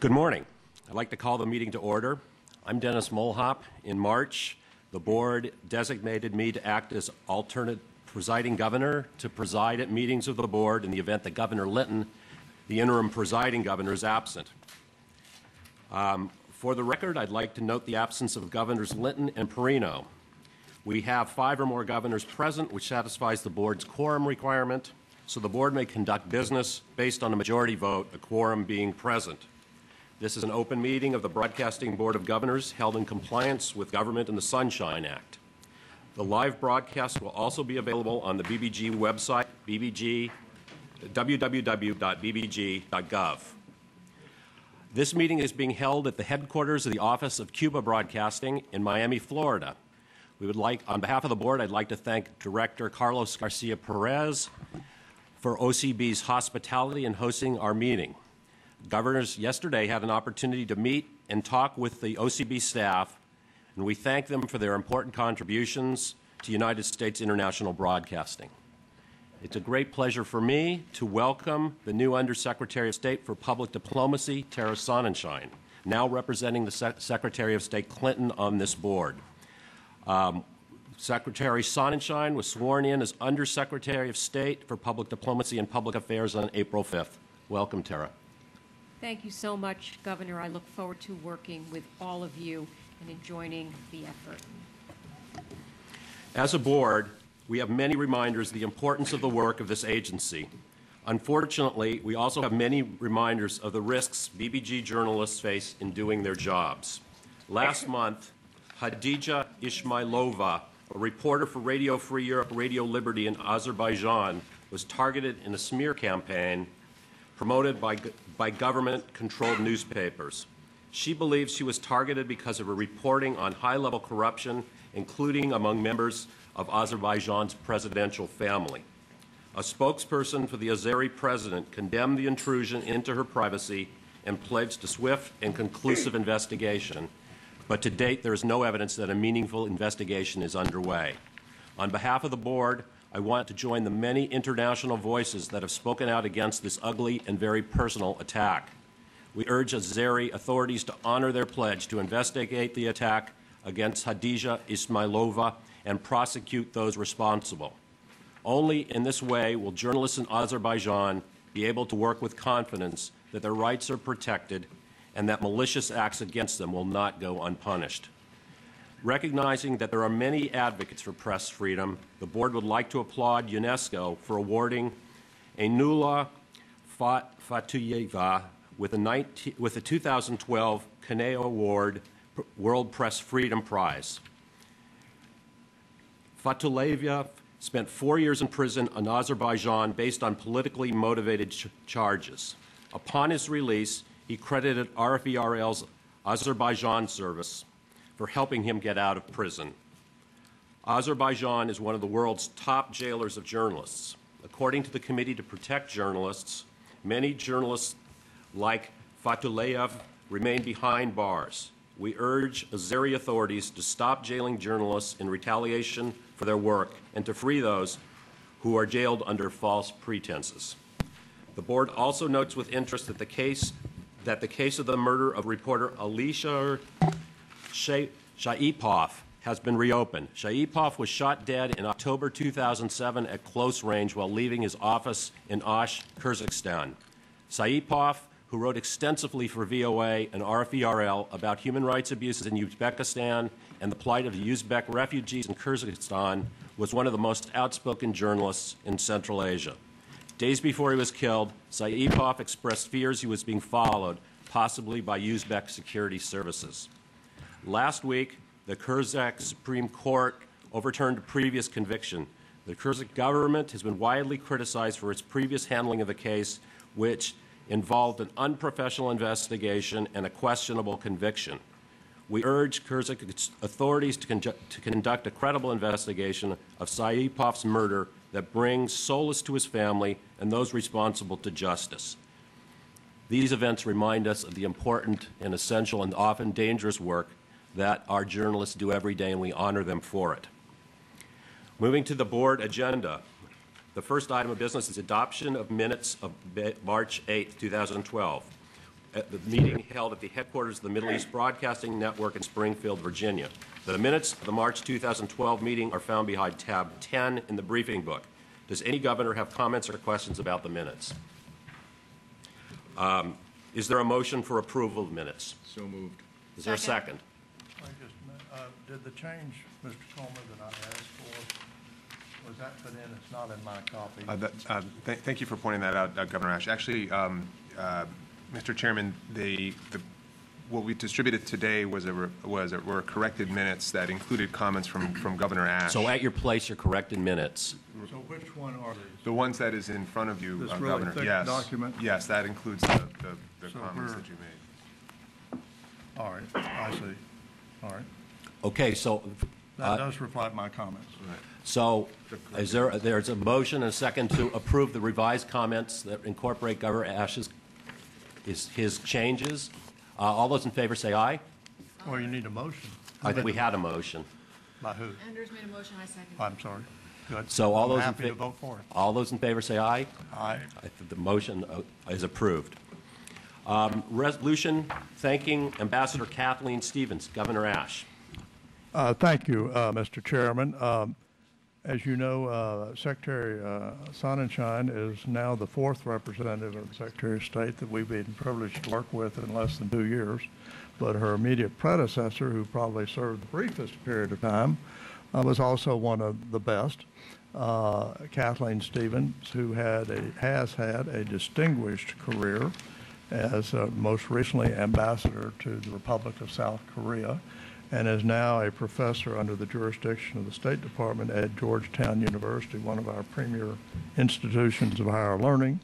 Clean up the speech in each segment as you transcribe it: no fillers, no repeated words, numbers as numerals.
Good morning. I'd like to call the meeting to order. I'm Dennis Mulhaupt. In March, the board designated me to act as alternate presiding governor to preside at meetings of the board in the event that Governor Linton, the interim presiding governor, is absent. For the record, I'd like to note the absence of Governors Linton and Perino. We have 5 or more governors present, which satisfies the board's quorum requirement, so the board may conduct business based on a majority vote, a quorum being present. This is an open meeting of the Broadcasting Board of Governors held in compliance with Government in the Sunshine Act. The live broadcast will also be available on the BBG website, www.bbg.gov. This meeting is being held at the headquarters of the Office of Cuba Broadcasting in Miami, Florida. On behalf of the board, I'd like to thank Director Carlos Garcia Perez for OCB's hospitality in hosting our meeting. Governors yesterday had an opportunity to meet and talk with the OCB staff, and we thank them for their important contributions to United States international broadcasting. It's a great pleasure for me to welcome the new Undersecretary of State for Public Diplomacy, Tara Sonnenschein, now representing the Secretary of State Clinton on this board. Secretary Sonnenschein was sworn in as Undersecretary of State for Public Diplomacy and Public Affairs on April 5th. Welcome, Tara. Thank you so much, Governor. I look forward to working with all of you and in joining the effort. As a board, we have many reminders of the importance of the work of this agency. Unfortunately, we also have many reminders of the risks BBG journalists face in doing their jobs. Last month, Hadija Ismailova, a reporter for Radio Free Europe, Radio Liberty in Azerbaijan, was targeted in a smear campaign promoted by government-controlled newspapers. She believes she was targeted because of her reporting on high-level corruption, including among members of Azerbaijan's presidential family. A spokesperson for the Azeri president condemned the intrusion into her privacy and pledged a swift and conclusive investigation, but to date there is no evidence that a meaningful investigation is underway. On behalf of the board, I want to join the many international voices that have spoken out against this ugly and very personal attack. We urge Azeri authorities to honor their pledge to investigate the attack against Hadija Ismailova and prosecute those responsible. Only in this way will journalists in Azerbaijan be able to work with confidence that their rights are protected and that malicious acts against them will not go unpunished. Recognizing that there are many advocates for press freedom, the board would like to applaud UNESCO for awarding Ainula Fatuyeva with the 2012 Kaneo Award World Press Freedom Prize. Fatuleva spent 4 years in prison in Azerbaijan based on politically motivated charges. Upon his release, he credited RFERL's Azerbaijan service for helping him get out of prison. Azerbaijan is one of the world's top jailers of journalists. According to the Committee to Protect Journalists, many journalists like Fatuleyev remain behind bars. We urge Azeri authorities to stop jailing journalists in retaliation for their work and to free those who are jailed under false pretenses. The board also notes with interest that the case of the murder of reporter Alisher Shaipov has been reopened. Shaipov was shot dead in October 2007 at close range while leaving his office in Ashe, Kyrgyzstan. Shaipov, who wrote extensively for VOA and RFERL about human rights abuses in Uzbekistan and the plight of the Uzbek refugees in Kyrgyzstan, was one of the most outspoken journalists in Central Asia. Days before he was killed, Shaipov expressed fears he was being followed, possibly by Uzbek security services. Last week, the Kyrgyz Supreme Court overturned a previous conviction. The Kyrgyz government has been widely criticized for its previous handling of the case, which involved an unprofessional investigation and a questionable conviction. We urge Kyrgyz authorities to conduct a credible investigation of Shaipov's murder that brings solace to his family and those responsible to justice. These events remind us of the important and essential and often dangerous work that our journalists do every day, and we honor them for it. Moving to the board agenda. The first item of business is adoption of minutes of March 8, 2012. at the meeting held at the headquarters of the Middle East Broadcasting Network in Springfield, Virginia. The minutes of the March 2012 meeting are found behind tab 10 in the briefing book. Does any governor have comments or questions about the minutes? Is there a motion for approval of minutes? So moved. Is there a second? Did the change, Mr. Coleman, that I asked for, was that put in? It's not in my copy. Thank you for pointing that out, Governor Ashe. Actually, Mr. Chairman, what we distributed today were corrected minutes that included comments from Governor Ashe. So at your place, your corrected minutes. So which one are these? The ones that is in front of you, This really Governor. thick Yes. document? Yes, that includes the So comments we're- that you made. All right, I see. All right. Okay, so That does reflect my comments. So is there's a motion and a second to approve the revised comments that incorporate Governor Ashe's his changes. All those in favor say aye. Well, you need a motion. I think we had a motion. By who? Anders made a motion, I second. I'm sorry. Good. So all those I'm in happy to vote for it. All those in favor say aye. Aye. The motion is approved. Resolution thanking Ambassador Kathleen Stevens, Governor Ashe. Thank you, Mr. Chairman. As you know, Secretary Sonnenschein is now the fourth representative of the Secretary of State that we've been privileged to work with in less than 2 years. But her immediate predecessor, who probably served the briefest period of time, was also one of the best. Kathleen Stevens, who has had a distinguished career as most recently ambassador to the Republic of South Korea, and is now a professor under the jurisdiction of the State Department at Georgetown University, one of our premier institutions of higher learning.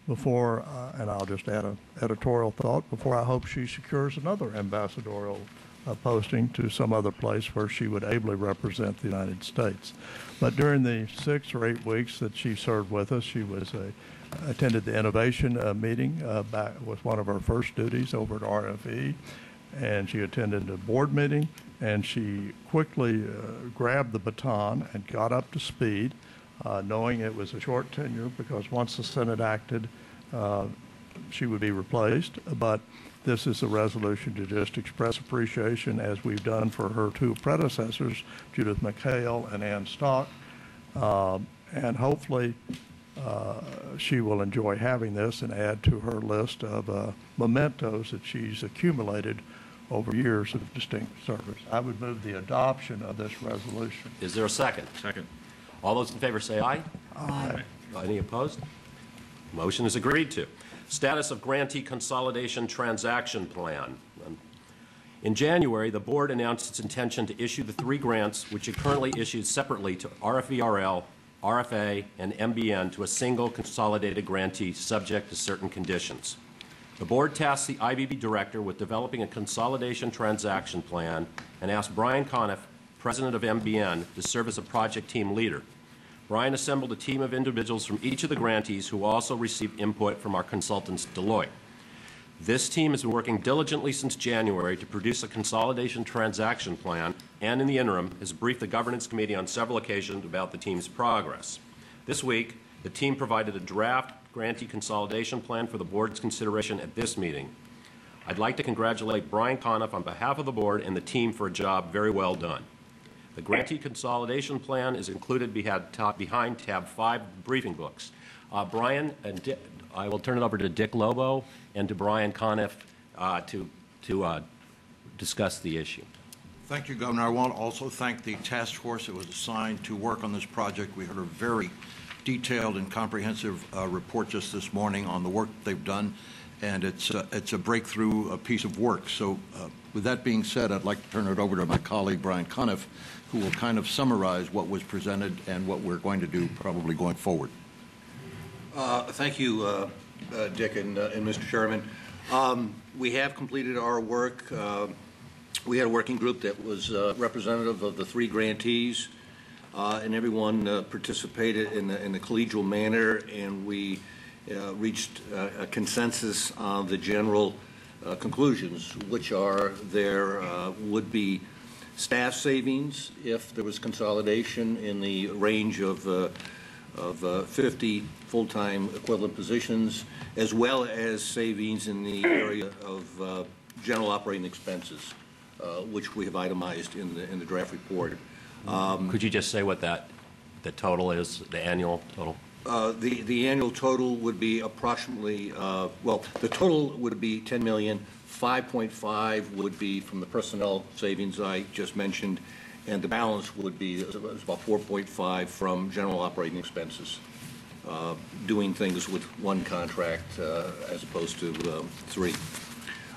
Before, and I'll just add an editorial thought, before I hope she secures another ambassadorial posting to some other place where she would ably represent the United States. But during the 6 or 8 weeks that she served with us, she attended the innovation meeting, was one of her first duties over at RFE. And she attended a board meeting, and she quickly grabbed the baton and got up to speed, knowing it was a short tenure because once the Senate acted, she would be replaced. But this is a resolution to just express appreciation, as we've done for her 2 predecessors, Judith McHale and Ann Stock. And hopefully she will enjoy having this and add to her list of mementos that she's accumulated over years of distinct service. I would move the adoption of this resolution. Is there a second? Second. All those in favor say aye. Aye. Any opposed? Motion is agreed to. Status of grantee consolidation transaction plan. In January, the board announced its intention to issue the 3 grants, which it currently issues separately to RFERL, RFA, and MBN, to a single consolidated grantee subject to certain conditions. The board tasked the IBB director with developing a consolidation transaction plan and asked Brian Conniff, president of MBN, to serve as a project team leader. Brian assembled a team of individuals from each of the grantees who also received input from our consultants, Deloitte. This team has been working diligently since January to produce a consolidation transaction plan, and in the interim has briefed the governance committee on several occasions about the team's progress. This week, the team provided a draft grantee consolidation plan for the board's consideration at this meeting. I'd like to congratulate Brian Conniff on behalf of the board and the team for a job very well done. The grantee consolidation plan is included behind tab 5 briefing books. Brian, and I will turn it over to Dick Lobo and to Brian Conniff to discuss the issue. Thank you, Governor. I want to also thank the task force that was assigned to work on this project. We heard a very detailed and comprehensive report just this morning on the work they've done, and it's a breakthrough piece of work. So with that being said, I'd like to turn it over to my colleague, Brian Conniff, who will kind of summarize what was presented and what we're going to do probably going forward. Thank you, Dick and Mr. Chairman. We have completed our work. We had a working group that was representative of the 3 grantees, and everyone participated in a collegial manner, and we reached a consensus on the general conclusions, which are there would be staff savings if there was consolidation in the range of of 50 full-time equivalent positions, as well as savings in the area of general operating expenses, which we have itemized in the draft report. Could you just say what the total is, the annual total? The annual total would be approximately, well, the total would be 10 million. 5.5 would be from the personnel savings I just mentioned, and the balance would be about 4.5 from general operating expenses, doing things with one contract as opposed to three.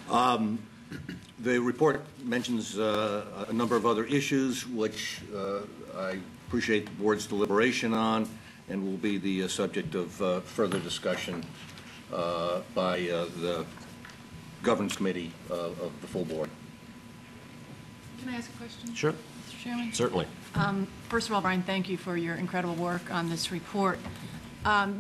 The report mentions a number of other issues, which I appreciate the board's deliberation on, and will be the subject of further discussion by the Governance Committee of the full board. Can I ask a question? Sure. Mr. Chairman? Certainly. First of all, Brian, thank you for your incredible work on this report.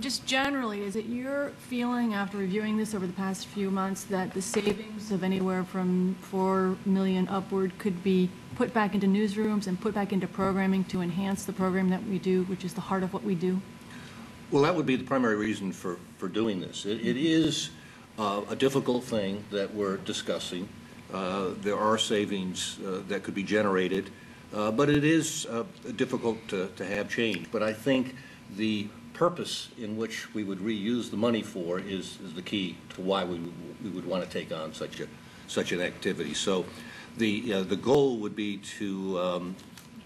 Just generally, is it your feeling after reviewing this over the past few months that the savings of anywhere from $4 million upward could be put back into newsrooms and put back into programming to enhance the program that we do, which is the heart of what we do? Well, that would be the primary reason for doing this. It is a difficult thing that we're discussing. There are savings that could be generated, but it is difficult to have change. But I think the purpose in which we would reuse the money for is the key to why we would want to take on such an activity. So the goal would be to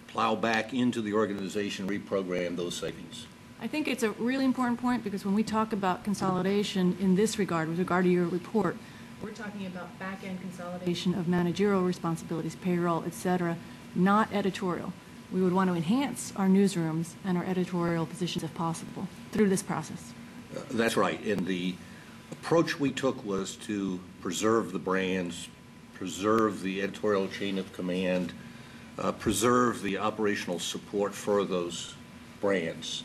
plow back into the organization, reprogram those savings. I think it's a really important point because when we talk about consolidation in this regard, with regard to your report, we're talking about back-end consolidation of managerial responsibilities, payroll, et cetera, not editorial. We would want to enhance our newsrooms and our editorial positions if possible through this process. That's right. And the approach we took was to preserve the brands, preserve the editorial chain of command, preserve the operational support for those brands.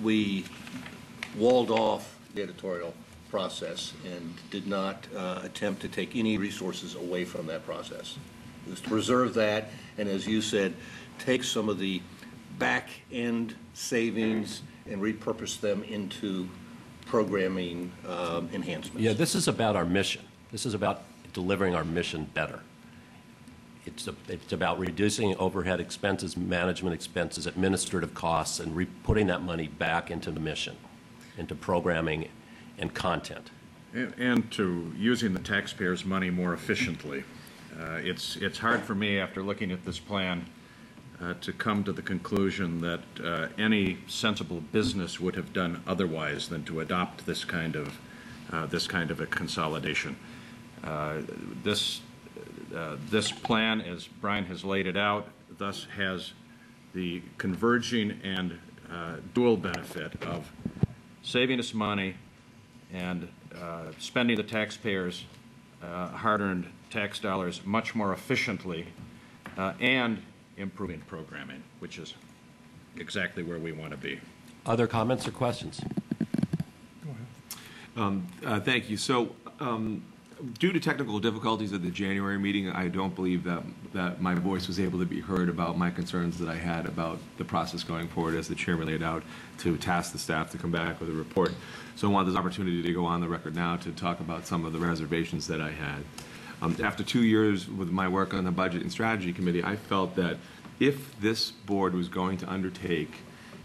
We walled off the editorial process and did not attempt to take any resources away from that process. It was to preserve that, and as you said, take some of the back-end savings and repurpose them into programming enhancements. Yeah, this is about our mission. This is about delivering our mission better. It's about reducing overhead expenses, management expenses, administrative costs, and putting that money back into the mission, into programming and content. And to using the taxpayers' money more efficiently. It's hard for me, after looking at this plan, to come to the conclusion that any sensible business would have done otherwise than to adopt this kind of a consolidation. This plan, as Brian has laid it out, thus has the converging and dual benefit of saving us money and spending the taxpayers' hard-earned tax dollars much more efficiently and improving programming, which is exactly where we want to be. Other comments or questions? Thank you. So, due to technical difficulties at the January meeting, I don't believe that my voice was able to be heard about my concerns that I had about the process going forward, as the chairman laid out, to task the staff to come back with a report. So I want this opportunity to go on the record now to talk about some of the reservations that I had. After 2 years with my work on the Budget and Strategy Committee, I felt that if this board was going to undertake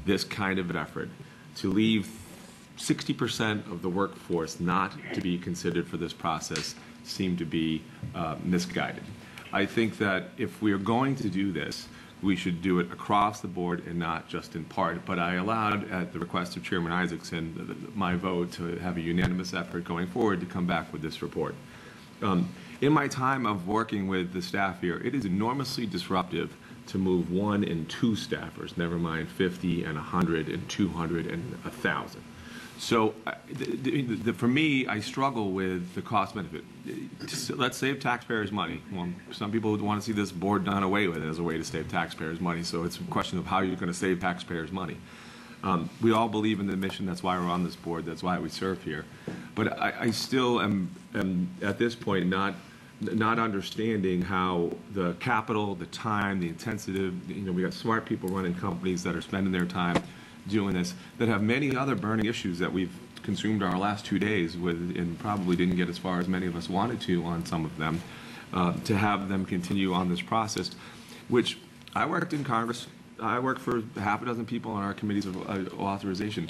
this kind of effort to leave 60% of the workforce not to be considered for this process seemed to be misguided. I think that if we are going to do this, we should do it across the board and not just in part. But I allowed, at the request of Chairman Isaacson, my vote to have a unanimous effort going forward to come back with this report. In my time of working with the staff here, it is enormously disruptive to move 1 and 2 staffers, never mind 50 and 100 and 200 and 1,000. So for me, I struggle with the cost benefit. Let's save taxpayers' money. Well, some people would want to see this board done away with as a way to save taxpayers' money, so it's a question of how you're going to save taxpayers' money. We all believe in the mission. That's why we're on this board. That's why we serve here. But I still am at this point not understanding how the capital, the time, the intensive, we got smart people running companies that are spending their time doing this that have many other burning issues that we've consumed our last 2 days with, and probably didn't get as far as many of us wanted to on some of them, to have them continue on this process, which I worked in Congress. I worked for half a dozen people on our committees of authorization.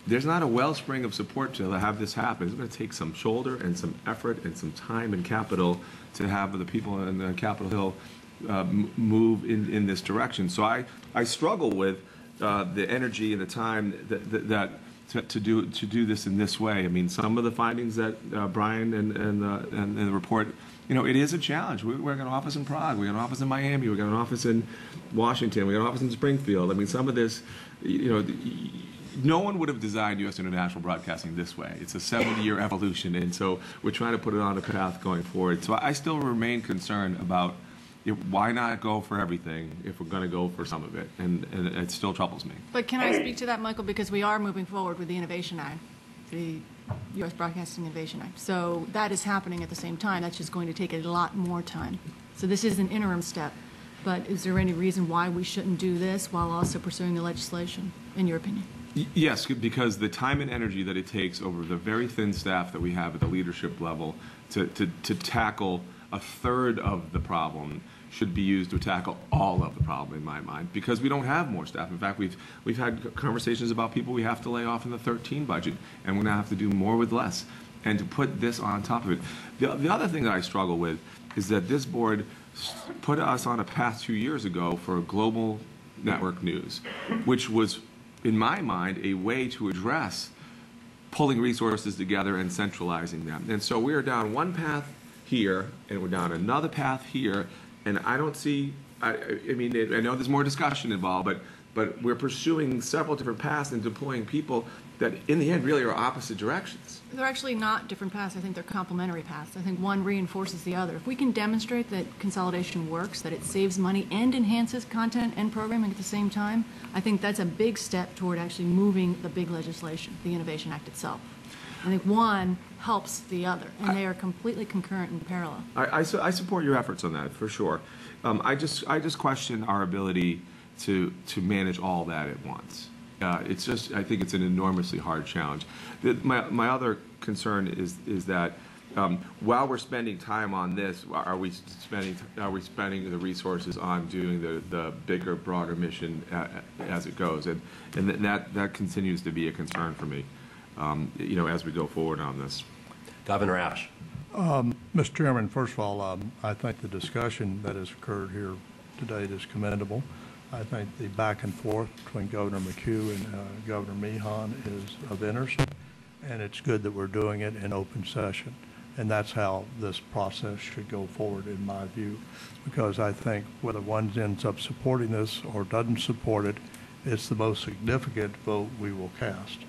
There's not a wellspring of support to have this happen. It's going to take some shoulder and some effort and some time and capital to have the people in Capitol Hill move in this direction. So I struggle with the energy and the time to do this in this way. I mean, some of the findings that Brian and the report, it is a challenge. We got an office in Prague, we got an office in Miami, we got an office in Washington, we got an office in Springfield. I mean, some of this, no one would have designed U.S. International Broadcasting this way. It's a 70-year evolution, and so we're trying to put it on a path going forward. So I still remain concerned about why not go for everything if we're going to go for some of it, and it still troubles me. But can I speak to that, Michael? Because we are moving forward with the Innovation Act, the U.S. Broadcasting Innovation Act. So that is happening at the same time. That's just going to take a lot more time. So this is an interim step. But is there any reason why we shouldn't do this while also pursuing the legislation, in your opinion? Yes, because the time and energy that it takes over the very thin staff that we have at the leadership level to tackle a third of the problem should be used to tackle all of the problem, in my mind, because we don't have more staff. In fact, we've had conversations about people we have to lay off in the 2013 budget, and we're going to have to do more with less. And to put this on top of it, the other thing that I struggle with is that this board put us on a path 2 years ago for global network news, which was, in my mind, a way to address pulling resources together and centralizing them. And so we are down one path here, and we're down another path here, and I don't see, I mean, I know there's more discussion involved, but we're pursuing several different paths and deploying people that, in the end, really are opposite directions. They're actually not different paths. I think they're complementary paths. I think one reinforces the other. If we can demonstrate that consolidation works, that it saves money and enhances content and programming at the same time, I think that's a big step toward actually moving the big legislation, the Innovation Act itself. I think one helps the other, and they are completely concurrent and parallel. I support your efforts on that, for sure. I just question our ability to manage all that at once. It's just, I think it's an enormously hard challenge. My other concern is that while we're spending time on this, are we spending the resources on doing the bigger, broader mission as it goes? And that continues to be a concern for me, as we go forward on this. Governor Ashe. Mr. Chairman, first of all, I think the discussion that has occurred here to date is commendable. I think the back and forth between Governor McCue and Governor Meehan is of interest, and it's good that we're doing it in open session. And that's how this process should go forward, in my view, because I think whether one ends up supporting this or doesn't support it, it's the most significant vote we will cast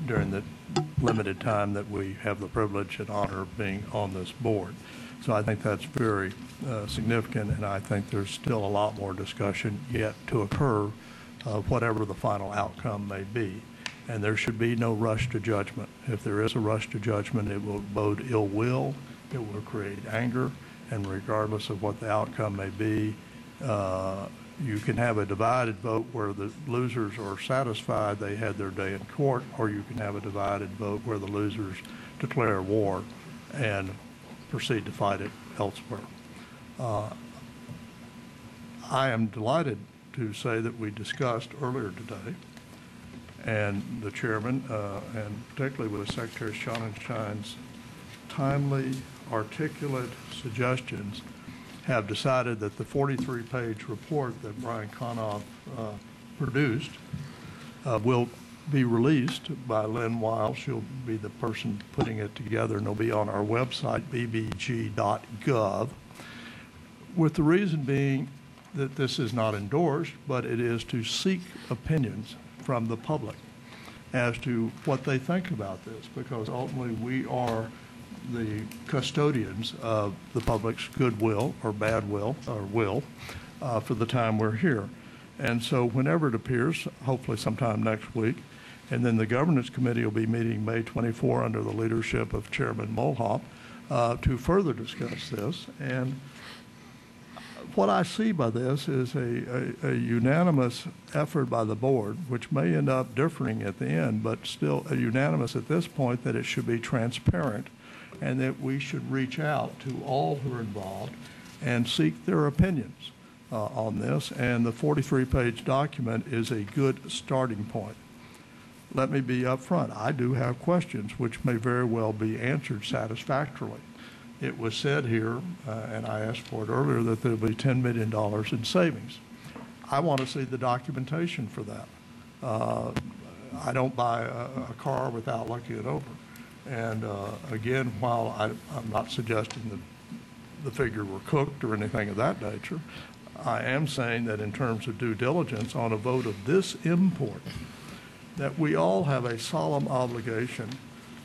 during the limited time that we have the privilege and honor of being on this board. So I think that's very significant, and I think there's still a lot more discussion yet to occur, whatever the final outcome may be. And there should be no rush to judgment. If there is a rush to judgment, it will bode ill will, it will create anger, and regardless of what the outcome may be, you can have a divided vote where the losers are satisfied they had their day in court, or you can have a divided vote where the losers declare war and proceed to fight it elsewhere. I am delighted to say that we discussed earlier today, and the chairman, and particularly with Secretary Sonnenshine's timely, articulate suggestions, have decided that the 43-page report that Brian Konoff produced will be released by Lynn Weil. She'll be the person putting it together, and it'll be on our website, bbg.gov, with the reason being that this is not endorsed, but it is to seek opinions from the public as to what they think about this, because ultimately we are the custodians of the public's goodwill or bad will or will for the time we're here. And so whenever it appears, hopefully sometime next week, and then the Governance Committee will be meeting May 24 under the leadership of Chairman Mulhaupt to further discuss this. And What I see by this is a unanimous effort by the board, which may end up differing at the end, but still a unanimous at this point that it should be transparent and that we should reach out to all who are involved and seek their opinions on this. And the 43-page document is a good starting point. Let me be upfront. I do have questions which may very well be answered satisfactorily. It was said here, and I asked for it earlier, that there will be $10 million in savings. I want to see the documentation for that. I don't buy a car without looking it over. And again, while I'm not suggesting that the figure were cooked or anything of that nature, I am saying that in terms of due diligence on a vote of this import, that we all have a solemn obligation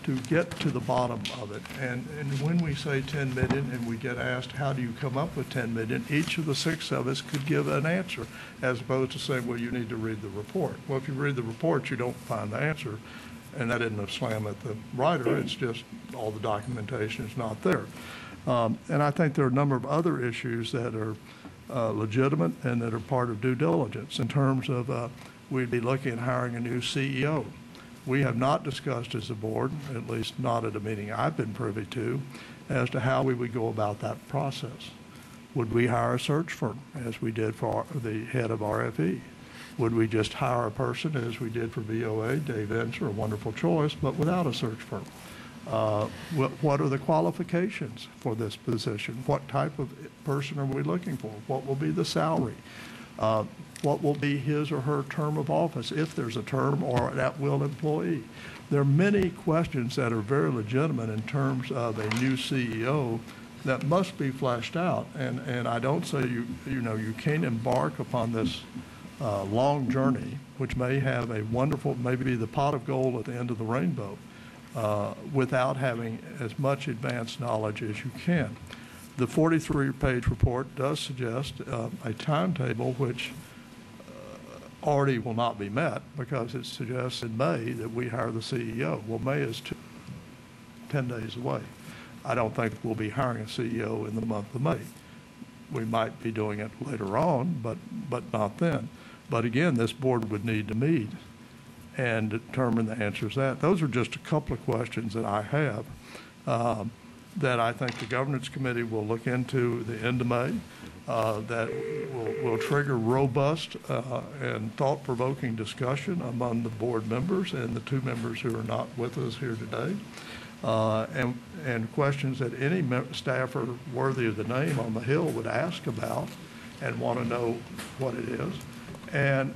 to get to the bottom of it. And when we say 10 million and we get asked, how do you come up with 10 million, each of the 6 of us could give an answer, as opposed to saying, well, you need to read the report. Well, if you read the report, you don't find the answer. And that isn't a slam at the writer. It's just all the documentation is not there. And I think there are a number of other issues that are legitimate and that are part of due diligence in terms of we'd be looking at hiring a new CEO. We have not discussed as a board, at least not at a meeting I've been privy to, as to how we would go about that process. Would we hire a search firm, as we did for the head of RFE? Would we just hire a person, as we did for VOA, Dave Enser, a wonderful choice, but without a search firm? What are the qualifications for this position? What type of person are we looking for? What will be the salary? What will be his or her term of office, if there's a term, or an at-will employee? There are many questions that are very legitimate in terms of a new CEO that must be fleshed out. And I don't say you can't embark upon this long journey, which may have a wonderful, maybe the pot of gold at the end of the rainbow, without having as much advanced knowledge as you can. The 43-page report does suggest a timetable which already will not be met, because it suggests in May that we hire the CEO. Well, May is 10 days away. I don't think we'll be hiring a CEO in the month of May. We might be doing it later on, but not then. But again, this board would need to meet and determine the answers to that. Those are just a couple of questions that I have that I think the governance committee will look into the end of May, that will trigger robust and thought-provoking discussion among the board members and the 2 members who are not with us here today, and questions that any staffer worthy of the name on the Hill would ask about and want to know what it is. And,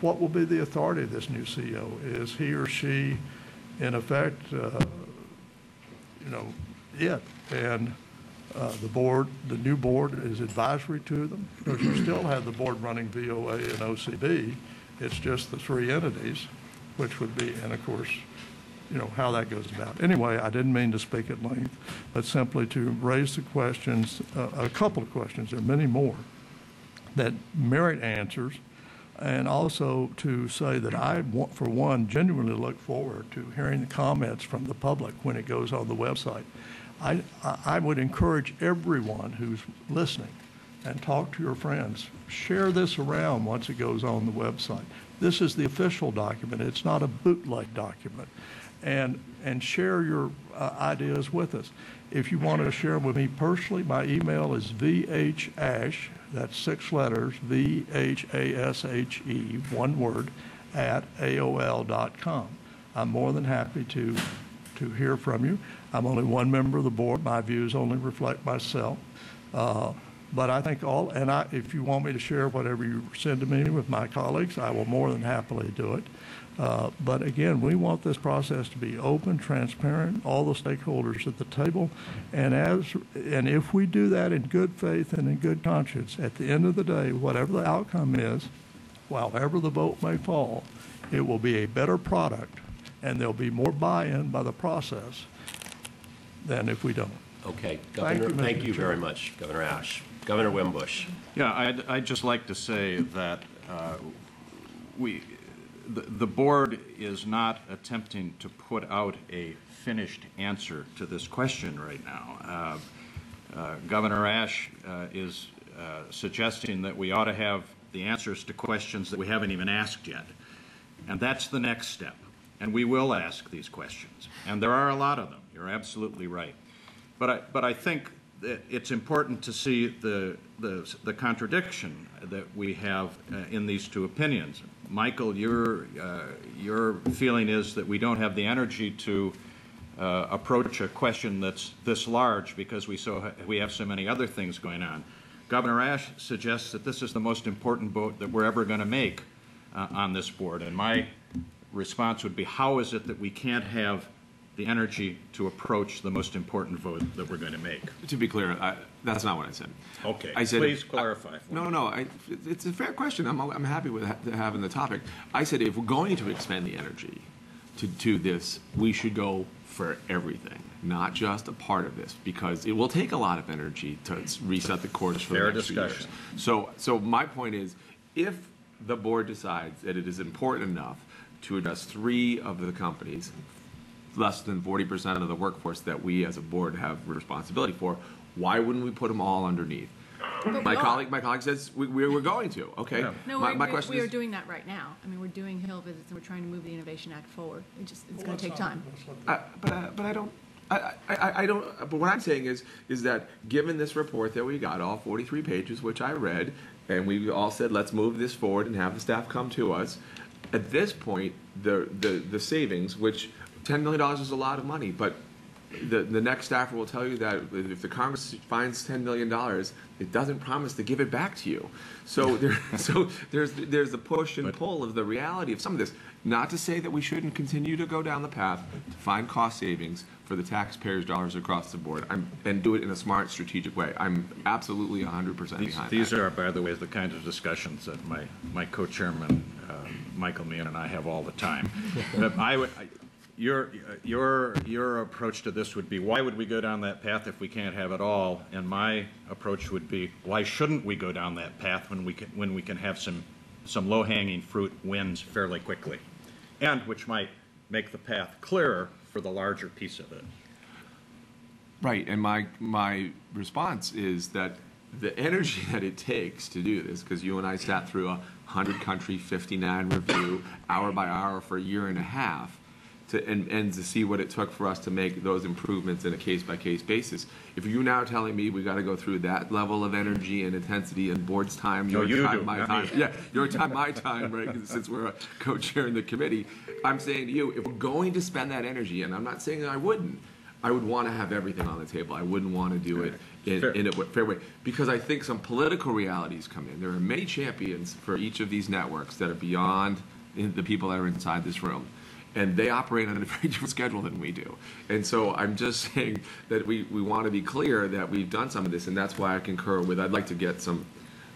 what will be the authority of this new CEO? Is he or she, in effect, it? And the new board is advisory to them, because you still have the board running VOA and OCB. It's just the 3 entities, which would be, and of course, how that goes about. Anyway, I didn't mean to speak at length, but simply to raise the questions, a couple of questions, there are many more, that merit answers, and also to say that I, for one, genuinely look forward to hearing the comments from the public when it goes on the website. I would encourage everyone who's listening, and talk to your friends. Share this around once it goes on the website. This is the official document. It's not a bootleg document. And share your ideas with us. If you want to share them with me personally, my email is vhashe, that's 6 letters, VHASHE, one word, at AOL.com. I'm more than happy to hear from you. I'm only one member of the board. My views only reflect myself. But I think if you want me to share whatever you send to me with my colleagues, I will more than happily do it. But again, we want this process to be open, transparent, all the stakeholders at the table. And if we do that in good faith and in good conscience, at the end of the day, whatever the outcome is, however the vote may fall, it will be a better product, and there'll be more buy-in by the process than if we don't. Okay, Governor, thank you very much, Governor Ashe. Governor Wimbush. Yeah, I'd just like to say that the board is not attempting to put out a finished answer to this question right now. Governor Ashe is suggesting that we ought to have the answers to questions that we haven't even asked yet. And that's the next step. And we will ask these questions. And there are a lot of them. You're absolutely right. But I think that it's important to see the contradiction that we have in these two opinions. Michael, your feeling is that we don't have the energy to approach a question that's this large because we have so many other things going on. Governor Ashe suggests that this is the most important vote that we're ever going to make on this board. And my response would be, how is it that we can't have the energy to approach the most important vote that we're going to make? To be clear, that's not what I said. Okay. I said, please clarify. No. It's a fair question. I'm happy with having the topic. I said if we're going to expend the energy to this, we should go for everything, not just a part of this, because it will take a lot of energy to reset the course for the next few years. So my point is, if the board decides that it is important enough to address 3 of the companies, less than 40% of the workforce that we as a board have responsibility for, why wouldn't we put them all underneath? My colleague says we're going to. Okay. Yeah. No, my question is, we are doing that right now. I mean, we're doing Hill visits and we're trying to move the Innovation Act forward. It's going to take time. But I don't. But what I'm saying is that given this report that we got, all 43 pages, which I read, and we all said let's move this forward and have the staff come to us. At this point, the savings, which $10 million is a lot of money, but the next staffer will tell you that if the Congress finds $10 million, it doesn't promise to give it back to you. So there's the push and pull of the reality of some of this. Not to say that we shouldn't continue to go down the path to find cost savings for the taxpayers' dollars across the board and do it in a smart, strategic way. I'm absolutely 100% behind that. These are, by the way, the kinds of discussions that my co-chairman, Michael Meehan, and I have all the time. Your approach to this would be, why would we go down that path if we can't have it all? And my approach would be, why shouldn't we go down that path when we can have some low-hanging fruit wins fairly quickly, and which might make the path clearer for the larger piece of it? Right, and my response is that the energy that it takes to do this, because you and I sat through a 100-country 59 review, hour by hour for a year and a half, and to see what it took for us to make those improvements in a case-by-case basis. If you're now telling me we got to go through that level of energy and intensity and board's time, your time, my time, your time, my time, right? Since we're a co-chair in the committee, I'm saying to you, if we're going to spend that energy, and I'm not saying that I would want to have everything on the table. I wouldn't want to do it in a fair way, because I think some political realities come in. There are many champions for each of these networks that are beyond the people that are inside this room. And they operate on a very different schedule than we do. And so I'm just saying that we want to be clear that we've done some of this, and that's why I concur with, I'd like to get some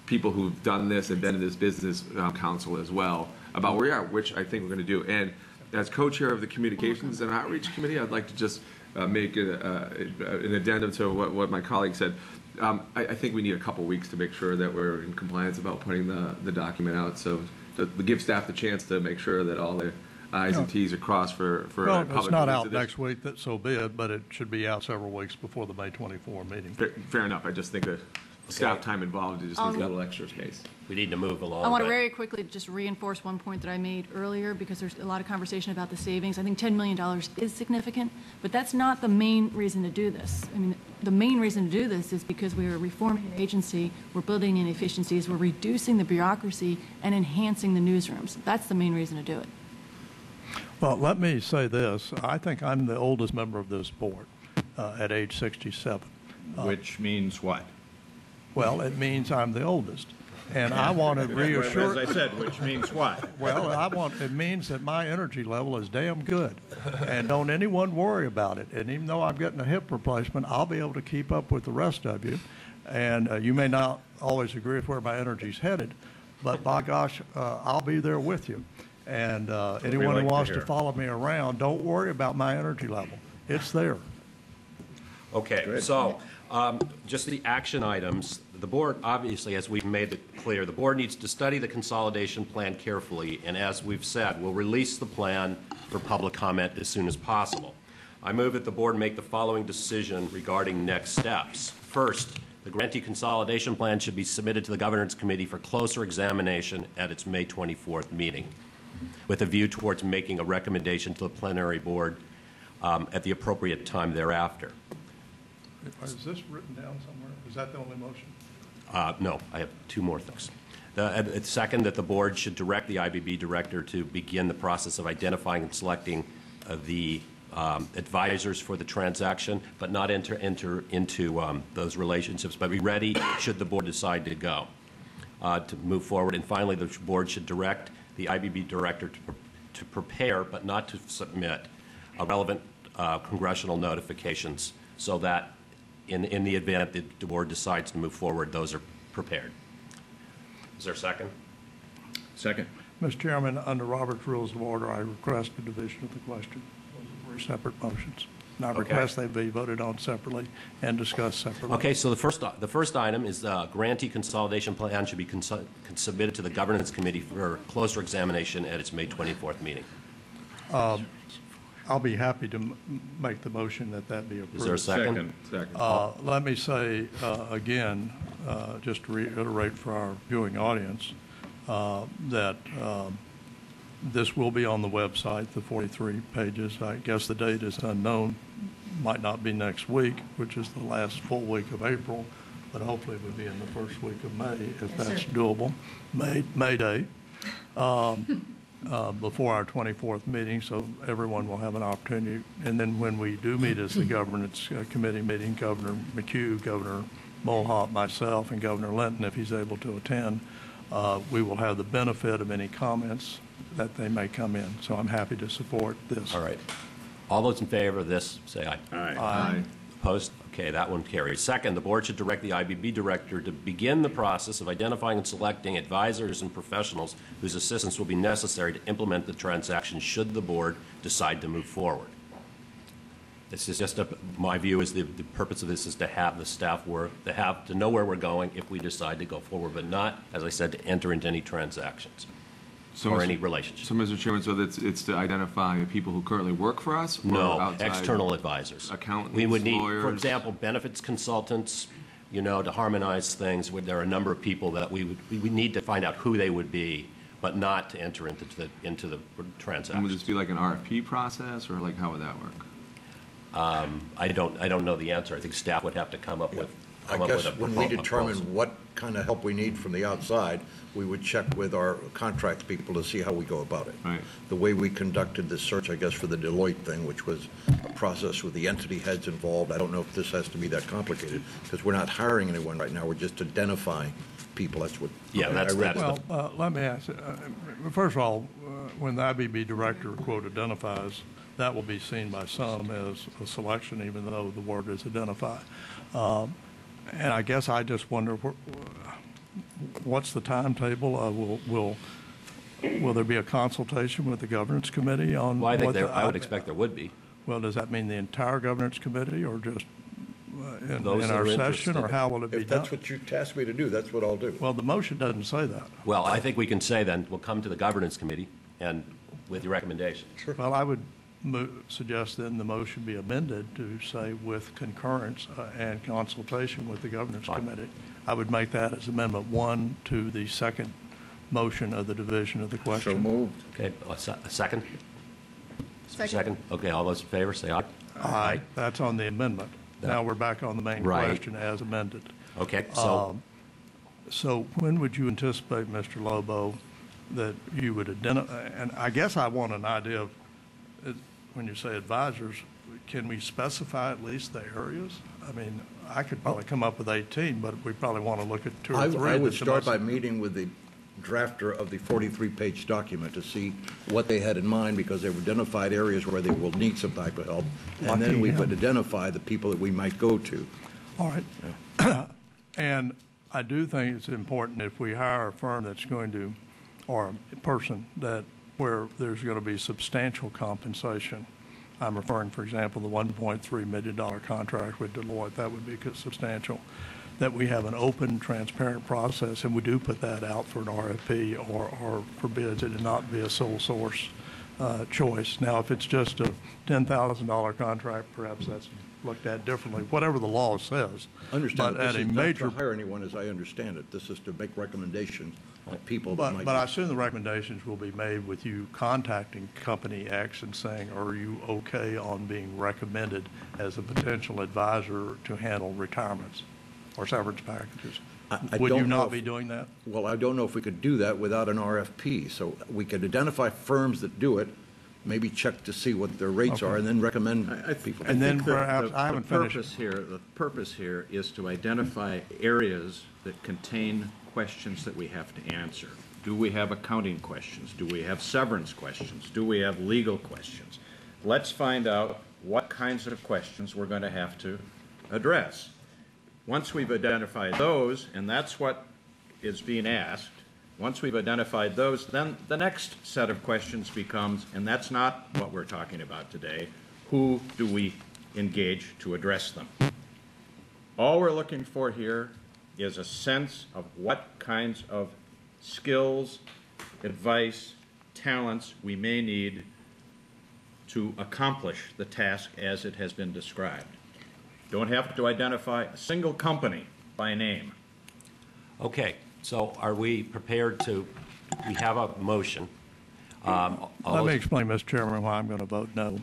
people who've done this and been in this business council as well about where we are, which I think we're going to do. And as co-chair of the Communications and Outreach Committee, I'd like to just make an addendum to what my colleague said. I think we need a couple weeks to make sure that we're in compliance about putting the document out, so to give staff the chance to make sure that all the I's and T's are crossed for well, public. It's not out next week, so be it, but it should be out several weeks before the May 24 meeting. Fair enough. I just think the staff time involved just needs a little extra space. We need to move along. I want to very quickly just reinforce one point that I made earlier, because there's a lot of conversation about the savings. I think $10 million is significant, but that's not the main reason to do this. I mean, the main reason to do this is because we are reforming the agency, we're building in efficiencies, we're reducing the bureaucracy, and enhancing the newsrooms. That's the main reason to do it. Well, let me say this. I think I'm the oldest member of this board at age 67. Which means what? Well, it means I'm the oldest. And I want to reassure... As I said, which means what? Well, it means that my energy level is damn good. And don't anyone worry about it. And even though I'm getting a hip replacement, I'll be able to keep up with the rest of you. And you may not always agree with where my energy's headed, but by gosh, I'll be there with you. And anyone who wants to follow me around, don't worry about my energy level. It's there. Okay, good. So just the action items. The board, obviously, as we've made it clear, the board needs to study the consolidation plan carefully, and as we've said, we'll release the plan for public comment as soon as possible. I move that the board make the following decision regarding next steps. First, The grantee consolidation plan should be submitted to the Governance Committee for closer examination at its May 24th meeting, with a view towards making a recommendation to the plenary board at the appropriate time thereafter. Is this written down somewhere? Is that the only motion? No, I have two more things. Second, that the board should direct the IBB director to begin the process of identifying and selecting the advisors for the transaction, but not enter into those relationships, but be ready should the board decide to go, to move forward. And finally, the board should direct the IBB director to prepare, but not to submit, relevant congressional notifications so that in the event that the board decides to move forward, those are prepared. Is there a second? Second. Mr. Chairman, under Robert's Rules of Order, I request a division of the question. Those are separate motions. And I request they be voted on separately and discussed separately. Okay, so the first item is the grantee consolidation plan should be submitted to the Governance Committee for closer examination at its May 24th meeting. I'll be happy to make the motion that be approved. Is there a second? Second. Let me say again, just to reiterate for our viewing audience, that this will be on the website, the 43 pages. I guess the date is unknown. Might not be next week, which is the last full week of April, but hopefully it would be in the first week of May, if that's doable. May Day. Before our 24th meeting, so everyone will have an opportunity. And then when we do meet as the Governance Committee meeting, Governor McCue, Governor Mulhaupt, myself, and Governor Linton, if he's able to attend, we will have the benefit of any comments that they may come in. So I'm happy to support this. All right. All those in favor of this, say aye. Aye. Opposed? Okay, that one carries. Second, the board should direct the IBB director to begin the process of identifying and selecting advisors and professionals whose assistance will be necessary to implement the transaction should the board decide to move forward. This is just my view is the purpose of this is to have the staff work, to know where we're going if we decide to go forward, but not, as I said, to enter into any transactions or any relationships. So, Mr. Chairman, so it's to identify people who currently work for us? Or No, outside external advisors. Accountants, We would need, lawyers? for example, benefits consultants, to harmonize things. There are a number of people that we need to find out who they would be, but not to enter into the And would transaction. this be like an RFP process, or like how would that work? I don't know the answer. I think staff would have to come up with I guess when we determine what kind of help we need from the outside, we would check with our contracts people to see how we go about it. Right. The way we conducted the search, I guess, for the Deloitte thing, which was a process with the entity heads involved, I don't know if this has to be that complicated, because we're not hiring anyone right now, we're just identifying people. That's what. Yeah, that's Well, let me ask, first of all, when the IBB director, quote, identifies, that will be seen by some as a selection, even though the word is identify. And I guess I just wonder, what's the timetable? Will there be a consultation with the governance committee on? Well, I would expect there would be. Well, does that mean the entire governance committee, or just in Those that our are session, or interested. how will it be If done? that's what you tasked me to do, that's what I'll do. Well, the motion doesn't say that. Well, I think we can say then, we'll come to the governance committee and with your recommendation. Well, I would suggest then the motion be amended to say with concurrence and consultation with the governance Fine. committee. I would make that as Amendment 1 to the second motion of the division of the question. So moved. Okay, a second? Second? Okay, all those in favor, say aye. Aye. That's on the amendment. Now we're back on the main Right. question as amended. Okay, so, So when would you anticipate, Mr. Lobo, that you would identify, and I guess I want an idea of, when you say advisors, can we specify at least the areas? I mean, I could probably come up with 18, but we probably want to look at 2 or 3. I would that's the start most- by meeting with the drafter of the 43-page document to see what they had in mind, because they've identified areas where they will need some type of help. And then we would identify the people that we might go to. All right. And I do think it's important if we hire a firm that's going to, or a person that, where there's going to be substantial compensation. I'm referring, for example, the $1.3 million contract with Deloitte, that would be substantial. That we have an open, transparent process, and we do put that out for an RFP or for bids. It would not be a sole source choice. Now, if it's just a $10,000 contract, perhaps that's looked at differently, whatever the law says. Understand, But this at a is not major, to hire anyone, as I understand it. This is to make recommendations on people that might. but I assume the recommendations will be made with you contacting Company X and saying, are you okay on being recommended as a potential advisor to handle retirements or severance packages? I Would don't you know not if- be doing that? Well, I don't know if we could do that without an RFP. So we could identify firms that do it, maybe check to see what their rates are, and then recommend people. And then think that perhaps, I haven't finished. The purpose here is to identify areas that contain questions that we have to answer. Do we have accounting questions? Do we have severance questions? Do we have legal questions? Let's find out what kinds of questions we're going to have to address. Once we've identified those, and that's what is being asked, once we've identified those, then the next set of questions becomes, and that's not what we're talking about today, who do we engage to address them? All we're looking for here is a sense of what kinds of skills, advice, talents we may need to accomplish the task as it has been described. Don't have to identify a single company by name. Okay, so are we prepared to, we have a motion. Let me explain, Mr. Chairman, why I'm going to vote no.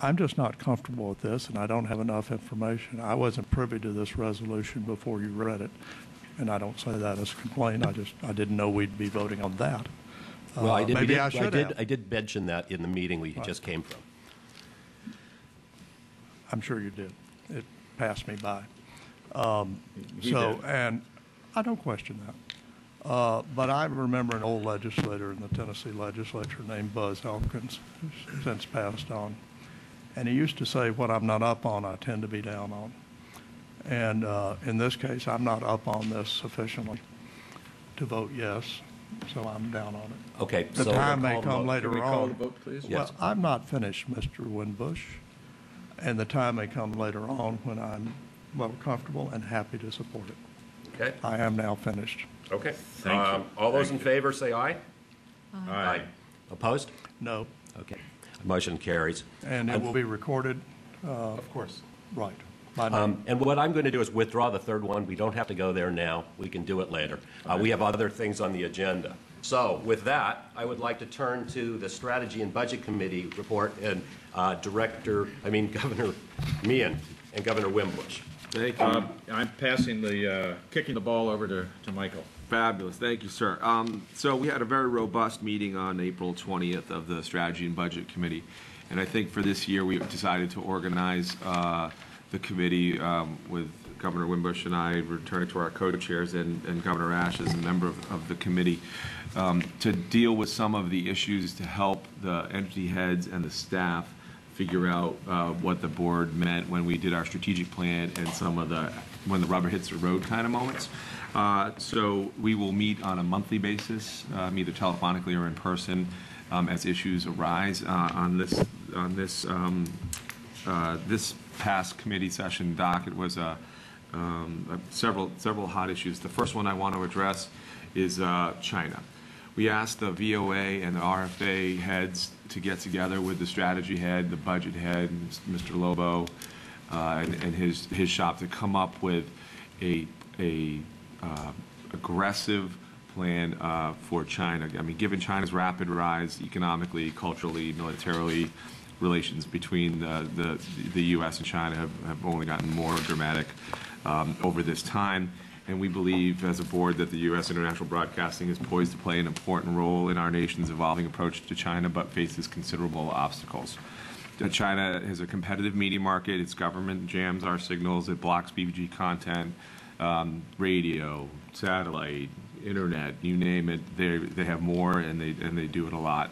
I'm just not comfortable with this, and I don't have enough information. I wasn't privy to this resolution before you read it, and I don't say that as a complaint. I didn't know we'd be voting on that. Well, I I did mention that in the meeting we just came from. I'm sure you did. It passed me by. He did. And I don't question that. But I remember an old legislator in the Tennessee legislature named Buzz Elkins, who's since passed on. And he used to say, what I'm not up on, I tend to be down on. And in this case, I'm not up on this sufficiently to vote yes, so I'm down on it. Okay, The so time we'll may call the come vote. later Can we call on. the vote, please? Yes. Well, I'm not finished, Mr. Wimbush, and the time may come later on when I'm well comfortable and happy to support it. Okay, I am now finished. okay. Thank you. All those in Thank you. favor, say aye. Aye. Opposed? No, Okay. Motion carries. and it will be recorded, Of course. right, by name. And what I'm going to do is withdraw the third one. We don't have to go there now. We can do it later. We have other things on the agenda. So with that, I would like to turn to the Strategy and Budget Committee report and Governor Meehan and Governor Wimbush. Thank you. I'm passing kicking the ball over to Michael. Fabulous. Thank you, sir. So we had a very robust meeting on April 20th of the Strategy and Budget Committee. And I think for this year, we've decided to organize the committee with Governor Wimbush and I returning to our co-chairs and Governor Ashe as a member of the committee to deal with some of the issues to help the entity heads and the staff figure out what the board meant when we did our strategic plan and some of the when the rubber hits the road kind of moments. So we will meet on a monthly basis, either telephonically or in person, as issues arise. On this past committee session docket was several hot issues. The first one I want to address is China. We asked the VOA and the RFA heads to get together with the strategy head, the budget head, Mr. Lobo, and his shop to come up with a aggressive plan for China. I mean, given China's rapid rise economically, culturally, militarily, relations between the U.S. and China have only gotten more dramatic over this time. And we believe as a board that the U.S. International Broadcasting is poised to play an important role in our nation's evolving approach to China, but faces considerable obstacles. China is a competitive media market. Its government jams our signals. It blocks BBG content, radio, satellite, internet, you name it. They have more, and they do it a lot.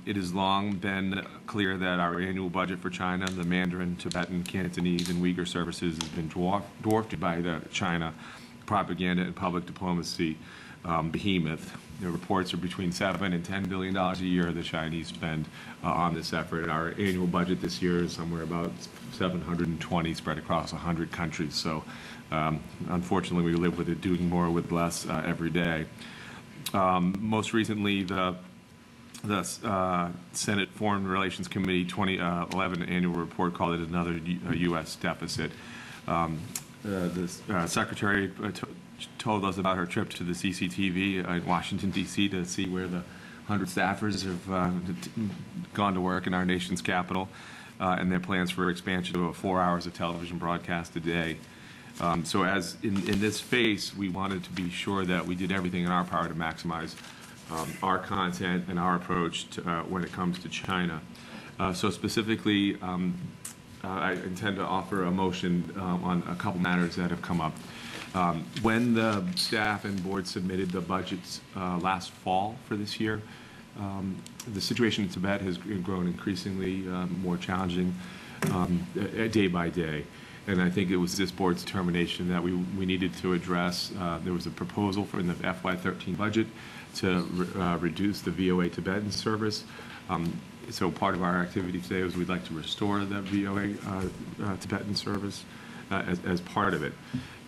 It has long been clear that our annual budget for China, the Mandarin, Tibetan, Cantonese, and Uyghur services has been dwarfed by the China propaganda and public diplomacy behemoth. The reports are between $7 and $10 billion a year the Chinese spend on this effort. And our annual budget this year is somewhere about 720 spread across 100 countries. So unfortunately, we live with it, doing more with less every day. Most recently, the Senate Foreign Relations Committee 2011 annual report called it another U.S. deficit. The Secretary told us about her trip to the CCTV in Washington, D.C. to see where the 100 staffers have gone to work in our nation's capital, and their plans for expansion to 4 hours of television broadcast a day. So as in this phase, we wanted to be sure that we did everything in our power to maximize our content and our approach to, when it comes to China. So specifically, I intend to offer a motion on a couple matters that have come up. When the staff and board submitted the budgets last fall for this year, the situation in Tibet has grown increasingly more challenging day by day. And I think it was this board's determination that we needed to address. There was a proposal for in the FY13 budget to reduce the VOA Tibetan service. So part of our activity today was we'd like to restore the VOA Tibetan service as part of it.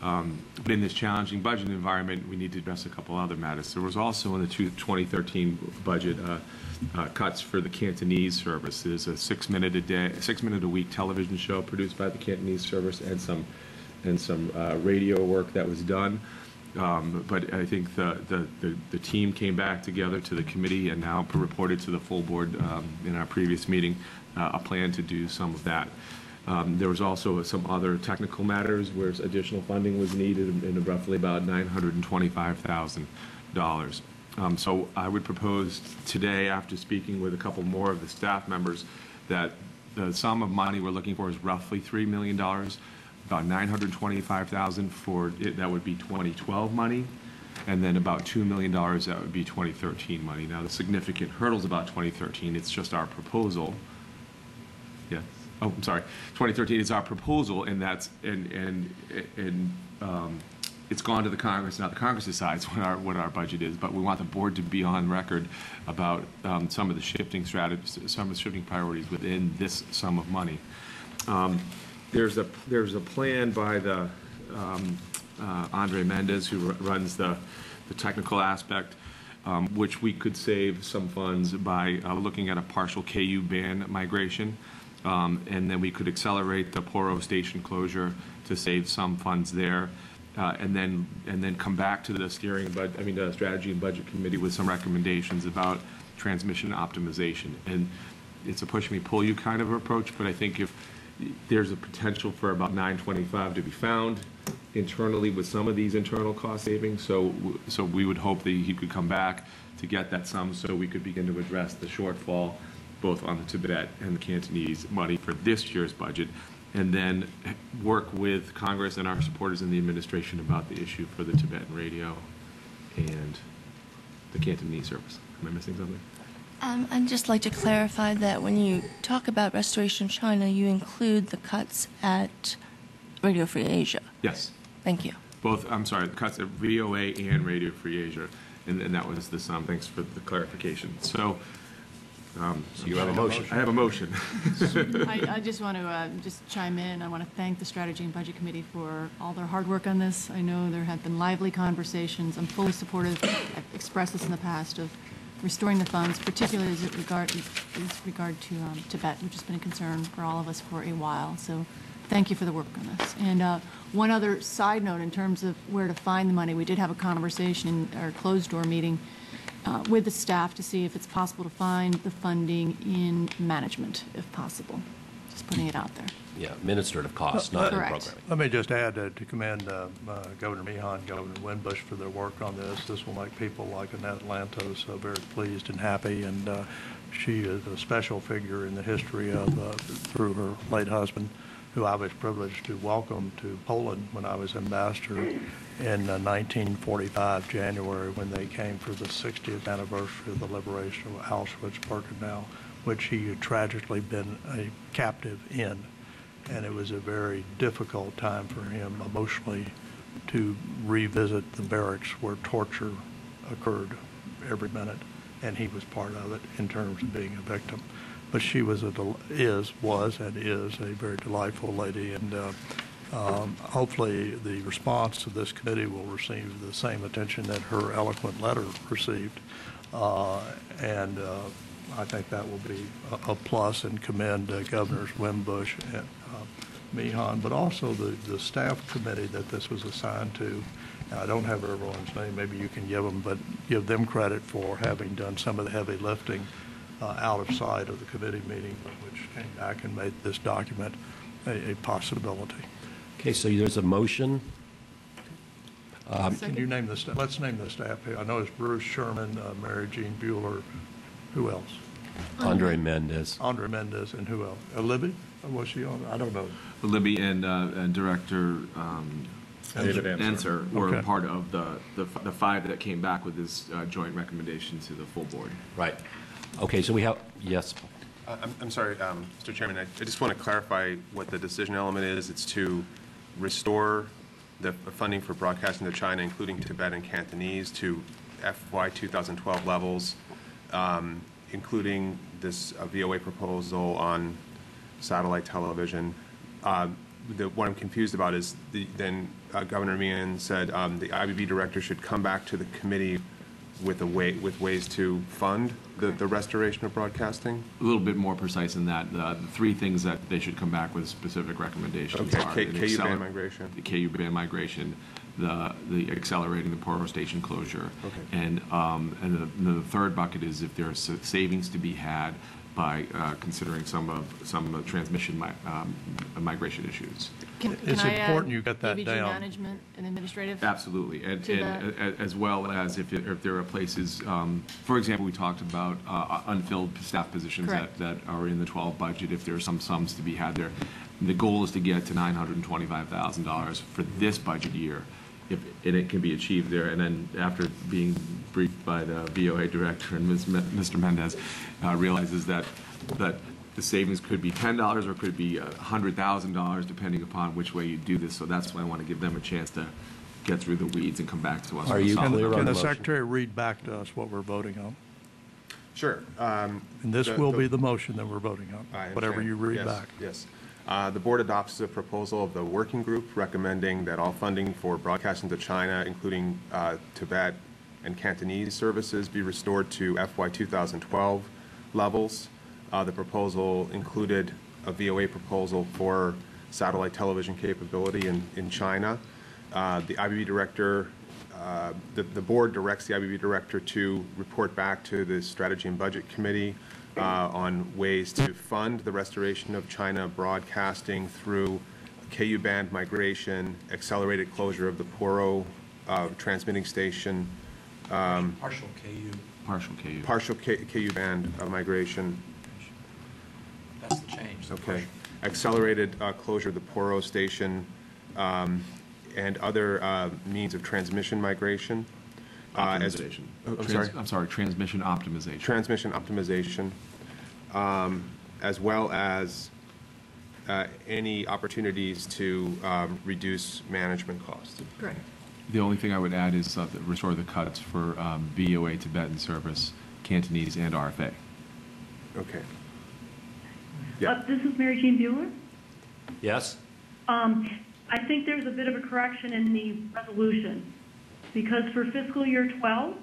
But in this challenging budget environment, we need to address a couple other matters. There was also in the 2013 budget cuts for the Cantonese service. There's a 6-minute a week television show produced by the Cantonese service and some radio work that was done. But I think the team came back together to the committee and now reported to the full board in our previous meeting a plan to do some of that. There was also some other technical matters where additional funding was needed in roughly about $925,000. So I would propose today, after speaking with a couple more of the staff members, that the sum of money we're looking for is roughly $3 million, about $925,000 for it, that would be 2012 money, and then about $2 million that would be 2013 money. Now the significant hurdles about 2013, it's just our proposal. Yeah. Oh, I'm sorry. 2013 is our proposal, and that's it's gone to the Congress. Now the Congress decides what our budget is, but we want the board to be on record about some of the shifting strategies, some of the shifting priorities within this sum of money. There's a plan by the Andre Mendez, who runs the technical aspect, which we could save some funds by looking at a partial KU ban migration. And then we could accelerate the Poro station closure to save some funds there, and then come back to the the strategy and budget committee with some recommendations about transmission optimization. And it's a push me pull you kind of approach, but I think if there's a potential for about $925 to be found internally with some of these internal cost savings, so we would hope that he could come back to get that sum so we could begin to address the shortfall both on the Tibet and the Cantonese money for this year's budget, and then work with Congress and our supporters in the administration about the issue for the Tibetan radio and the Cantonese service. Am I missing something? I'd just like to clarify that when you talk about Restoration China, you include the cuts at Radio Free Asia. Yes. Thank you. Both, I'm sorry, the cuts at VOA and Radio Free Asia, and that was the sum. Thanks for the clarification. So you have a motion. I have a motion. I just want to just chime in. I want to thank the Strategy and Budget Committee for all their hard work on this. I know there have been lively conversations. I'm fully supportive. I've expressed this in the past of restoring the funds, particularly as regard to Tibet, which has been a concern for all of us for a while. So thank you for the work on this. And one other side note in terms of where to find the money, we did have a conversation in our closed-door meeting with the staff to see if it's possible to find the funding in management, if possible. Just putting it out there. Yeah, administrative costs, not in Correct. programming. Let me just add to commend Governor Meehan, Governor Wimbush for their work on this. This will make people like Annette Lantos very pleased and happy, and she is a special figure in the history of, through her late husband, who I was privileged to welcome to Poland when I was ambassador in 1945, January, when they came for the 60th anniversary of the liberation of Auschwitz-Birkenau, which he had tragically been a captive in. And it was a very difficult time for him emotionally to revisit the barracks where torture occurred every minute, and he was part of it in terms of being a victim. But she was and is a very delightful lady, and hopefully the response to this committee will receive the same attention that her eloquent letter received. And I think that will be a plus, and commend Governors Wimbush and Meehan, but also the staff committee that this was assigned to. And I don't have everyone's name, maybe you can give them credit for having done some of the heavy lifting out of sight of the committee meeting, which came back and made this document a possibility. Okay, so there's a motion. Can you name the staff? Let's name the staff here. I know it's Bruce Sherman, Mary Jean Bueller. Who else? Andre Mendez. Andre Mendez, and who else? Libby? Was she on? I don't know. Libby and Director David Answer were Okay. part of the five that came back with this joint recommendation to the full board. Right. Okay, so we have, yes. I'm sorry, Mr. Chairman, I just want to clarify what the decision element is. It's to restore the funding for broadcasting to China, including Tibet and Cantonese, to FY 2012 levels, including this VOA proposal on satellite television. What I'm confused about is Governor Meehan said the IBB director should come back to the committee with ways to fund the restoration of broadcasting. A little bit more precise than that. The three things that they should come back with specific recommendations are KU band migration. The KU band migration, the accelerating the Poro station closure, and the third bucket is if there are savings to be had by considering some of the transmission migration issues. It's I important add you get that BBG down. management and administrative? Absolutely, and To that. as well as if there are places, for example, we talked about unfilled staff positions Correct. that are in the 12 budget. If there are some sums to be had there, the goal is to get to $925,000 for this budget year, and it can be achieved there. And then after being briefed by the VOA director and Mr. Mendez, realizes that the savings could be $10 or could be $100,000 depending upon which way you do this. So that's why I want to give them a chance to get through the weeds and come back to us. Are with a you solid clear on Can the the motion? secretary read back to us what we're voting on? Sure. And this will be the motion that we're voting I on, whatever understand. you read Yes, back. Yes. The board adopts the proposal of the working group recommending that all funding for broadcasting to China, including Tibet and Cantonese services, be restored to FY 2012 levels. The proposal included a VOA proposal for satellite television capability in China. The IBB director, the board directs the IBB director to report back to the Strategy and Budget Committee on ways to fund the restoration of China broadcasting through KU band migration, accelerated closure of the Poro transmitting station, Partial KU. Partial KU. KU band migration. That's the change. Okay. Accelerated closure of the Poro station and other means of transmission migration. Optimization. I'm sorry, transmission optimization. Transmission optimization, as well as any opportunities to reduce management costs. Correct. The only thing I would add is restore the cuts for VOA Tibetan service, Cantonese, and RFA. Okay. Yeah. This is Mary Jean Bueller. Yes? I think there's a bit of a correction in the resolution because for fiscal year 12,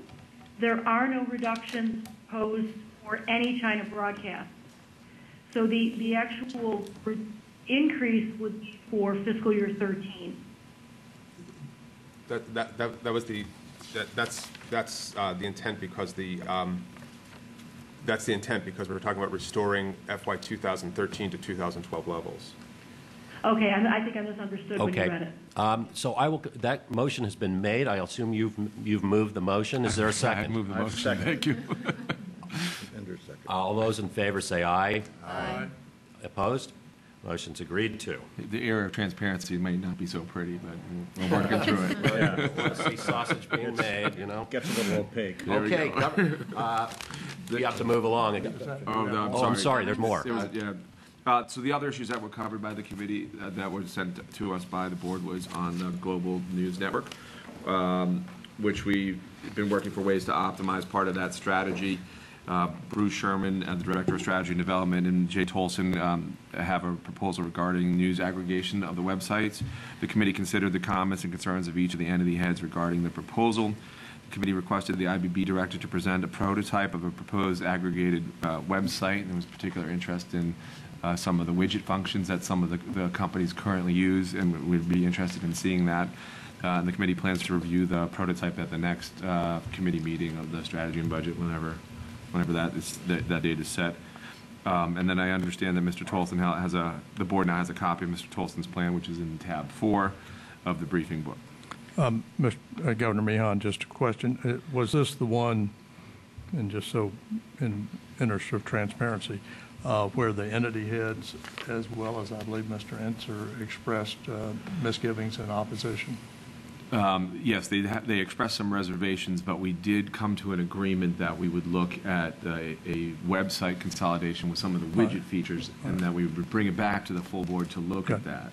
there are no reductions posed for any China broadcast. So the actual increase would be for fiscal year 13. That's the intent because that's the intent because we're talking about restoring FY 2013 to 2012 levels. Okay, I think I misunderstood when you read Okay. it. So that motion has been made. I assume you've moved the motion. Is there a I second? move the motion. Thank you. All those in favor say aye. Aye. Opposed? Motion's agreed to. The era of transparency may not be so pretty, but we're working through it. Want to see sausage being made, you know? Gets a little opaque. There we Okay, go. Governor, we have to move along. Oh, no, Oh, I'm sorry, there's more. So the other issues that were covered by the committee that were sent to us by the board was on the Global News Network, which we've been working for ways to optimize part of that strategy. Bruce Sherman, the Director of Strategy and Development, and Jay Tolson have a proposal regarding news aggregation of the websites. The committee considered the comments and concerns of each of the entity heads regarding the proposal. committee requested the IBB director to present a prototype of a proposed aggregated website, and there was particular interest in some of the widget functions that some of the companies currently use, and we'd be interested in seeing that. And the committee plans to review the prototype at the next committee meeting of the strategy and budget, whenever that date is set. And then I understand that Mr. Tolson the board now has a copy of Mr. Tolson's plan, which is in tab 4 of the briefing book. Governor Meehan, just a question. Was this the one, and just so in interest of transparency, where the entity heads, as well as I believe Mr. Enser, expressed misgivings and opposition? Yes, they expressed some reservations, but we did come to an agreement that we would look at a website consolidation with some of the widget features, and that we would bring it back to the full board to look at that.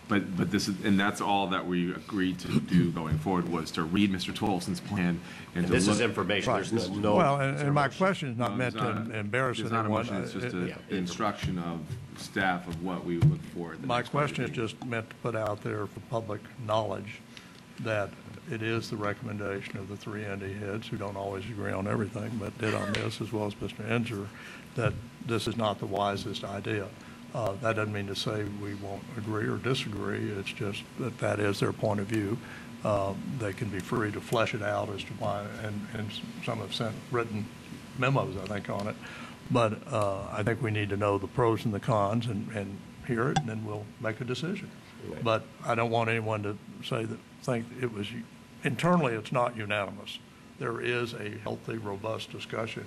But this is, and that's all that we agreed to do going forward, was to read Mr. Tolson's plan and to This look. is information. Right. There's no. Well, and my question is not meant to embarrass It's not a anyone. motion, it's just an instruction of staff of what we would look for. My question is just meant to put out there for public knowledge that it is the recommendation of the three entity heads, who don't always agree on everything, but did on this, as well as Mr. Enser, that this is not the wisest idea. That doesn't mean to say we won't agree or disagree. It's just that that is their point of view. They can be free to flesh it out as to why, and some have sent written memos, I think, on it. But I think we need to know the pros and the cons and hear it, and then we'll make a decision. Right. But I don't want anyone to think it was, internally it's not unanimous. There is a healthy, robust discussion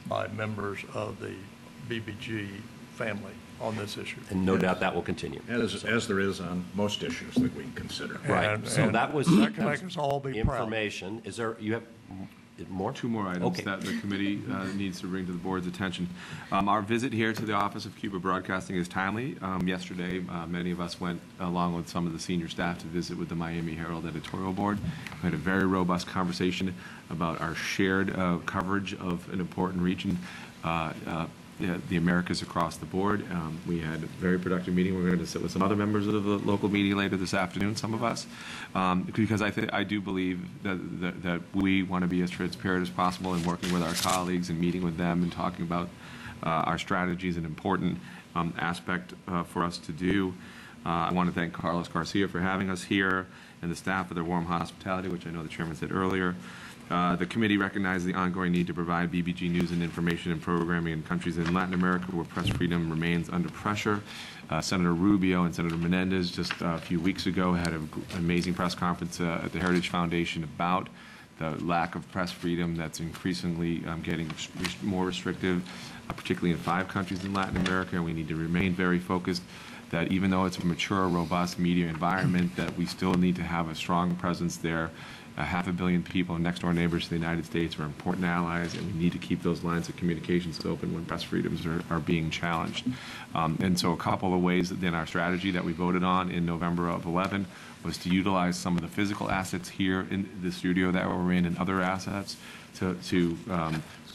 by members of the BBG family on this issue. And no doubt that will continue. As there is on most issues that we consider. Right. So that was that can make us all be information. proud. Is there, you have more? Two more items that the committee needs to bring to the board's attention. Our visit here to the Office of Cuba Broadcasting is timely. Yesterday, many of us went along with some of the senior staff to visit with the Miami Herald editorial board. We had a very robust conversation about our shared coverage of an important region, the Americas across the board. We had a very productive meeting. We're going to sit with some other members of the local media later this afternoon, some of us, because I do believe that we want to be as transparent as possible in working with our colleagues and meeting with them and talking about our strategies, an important aspect for us to do. I want to thank Carlos Garcia for having us here and the staff for their warm hospitality, which I know the chairman said earlier. The committee recognized the ongoing need to provide BBG news and information and programming in countries in Latin America where press freedom remains under pressure. Senator Rubio and Senator Menendez just a few weeks ago had an amazing press conference at the Heritage Foundation about the lack of press freedom that's increasingly getting more restrictive, particularly in 5 countries in Latin America, and we need to remain very focused that even though it's a mature, robust media environment, that we still need to have a strong presence there. 500 million people, next door neighbors to the United States, are important allies, and we need to keep those lines of communications open when press freedoms are being challenged. And so a couple of ways in our strategy that we voted on in November of 11 was to utilize some of the physical assets here in the studio that we're in and other assets to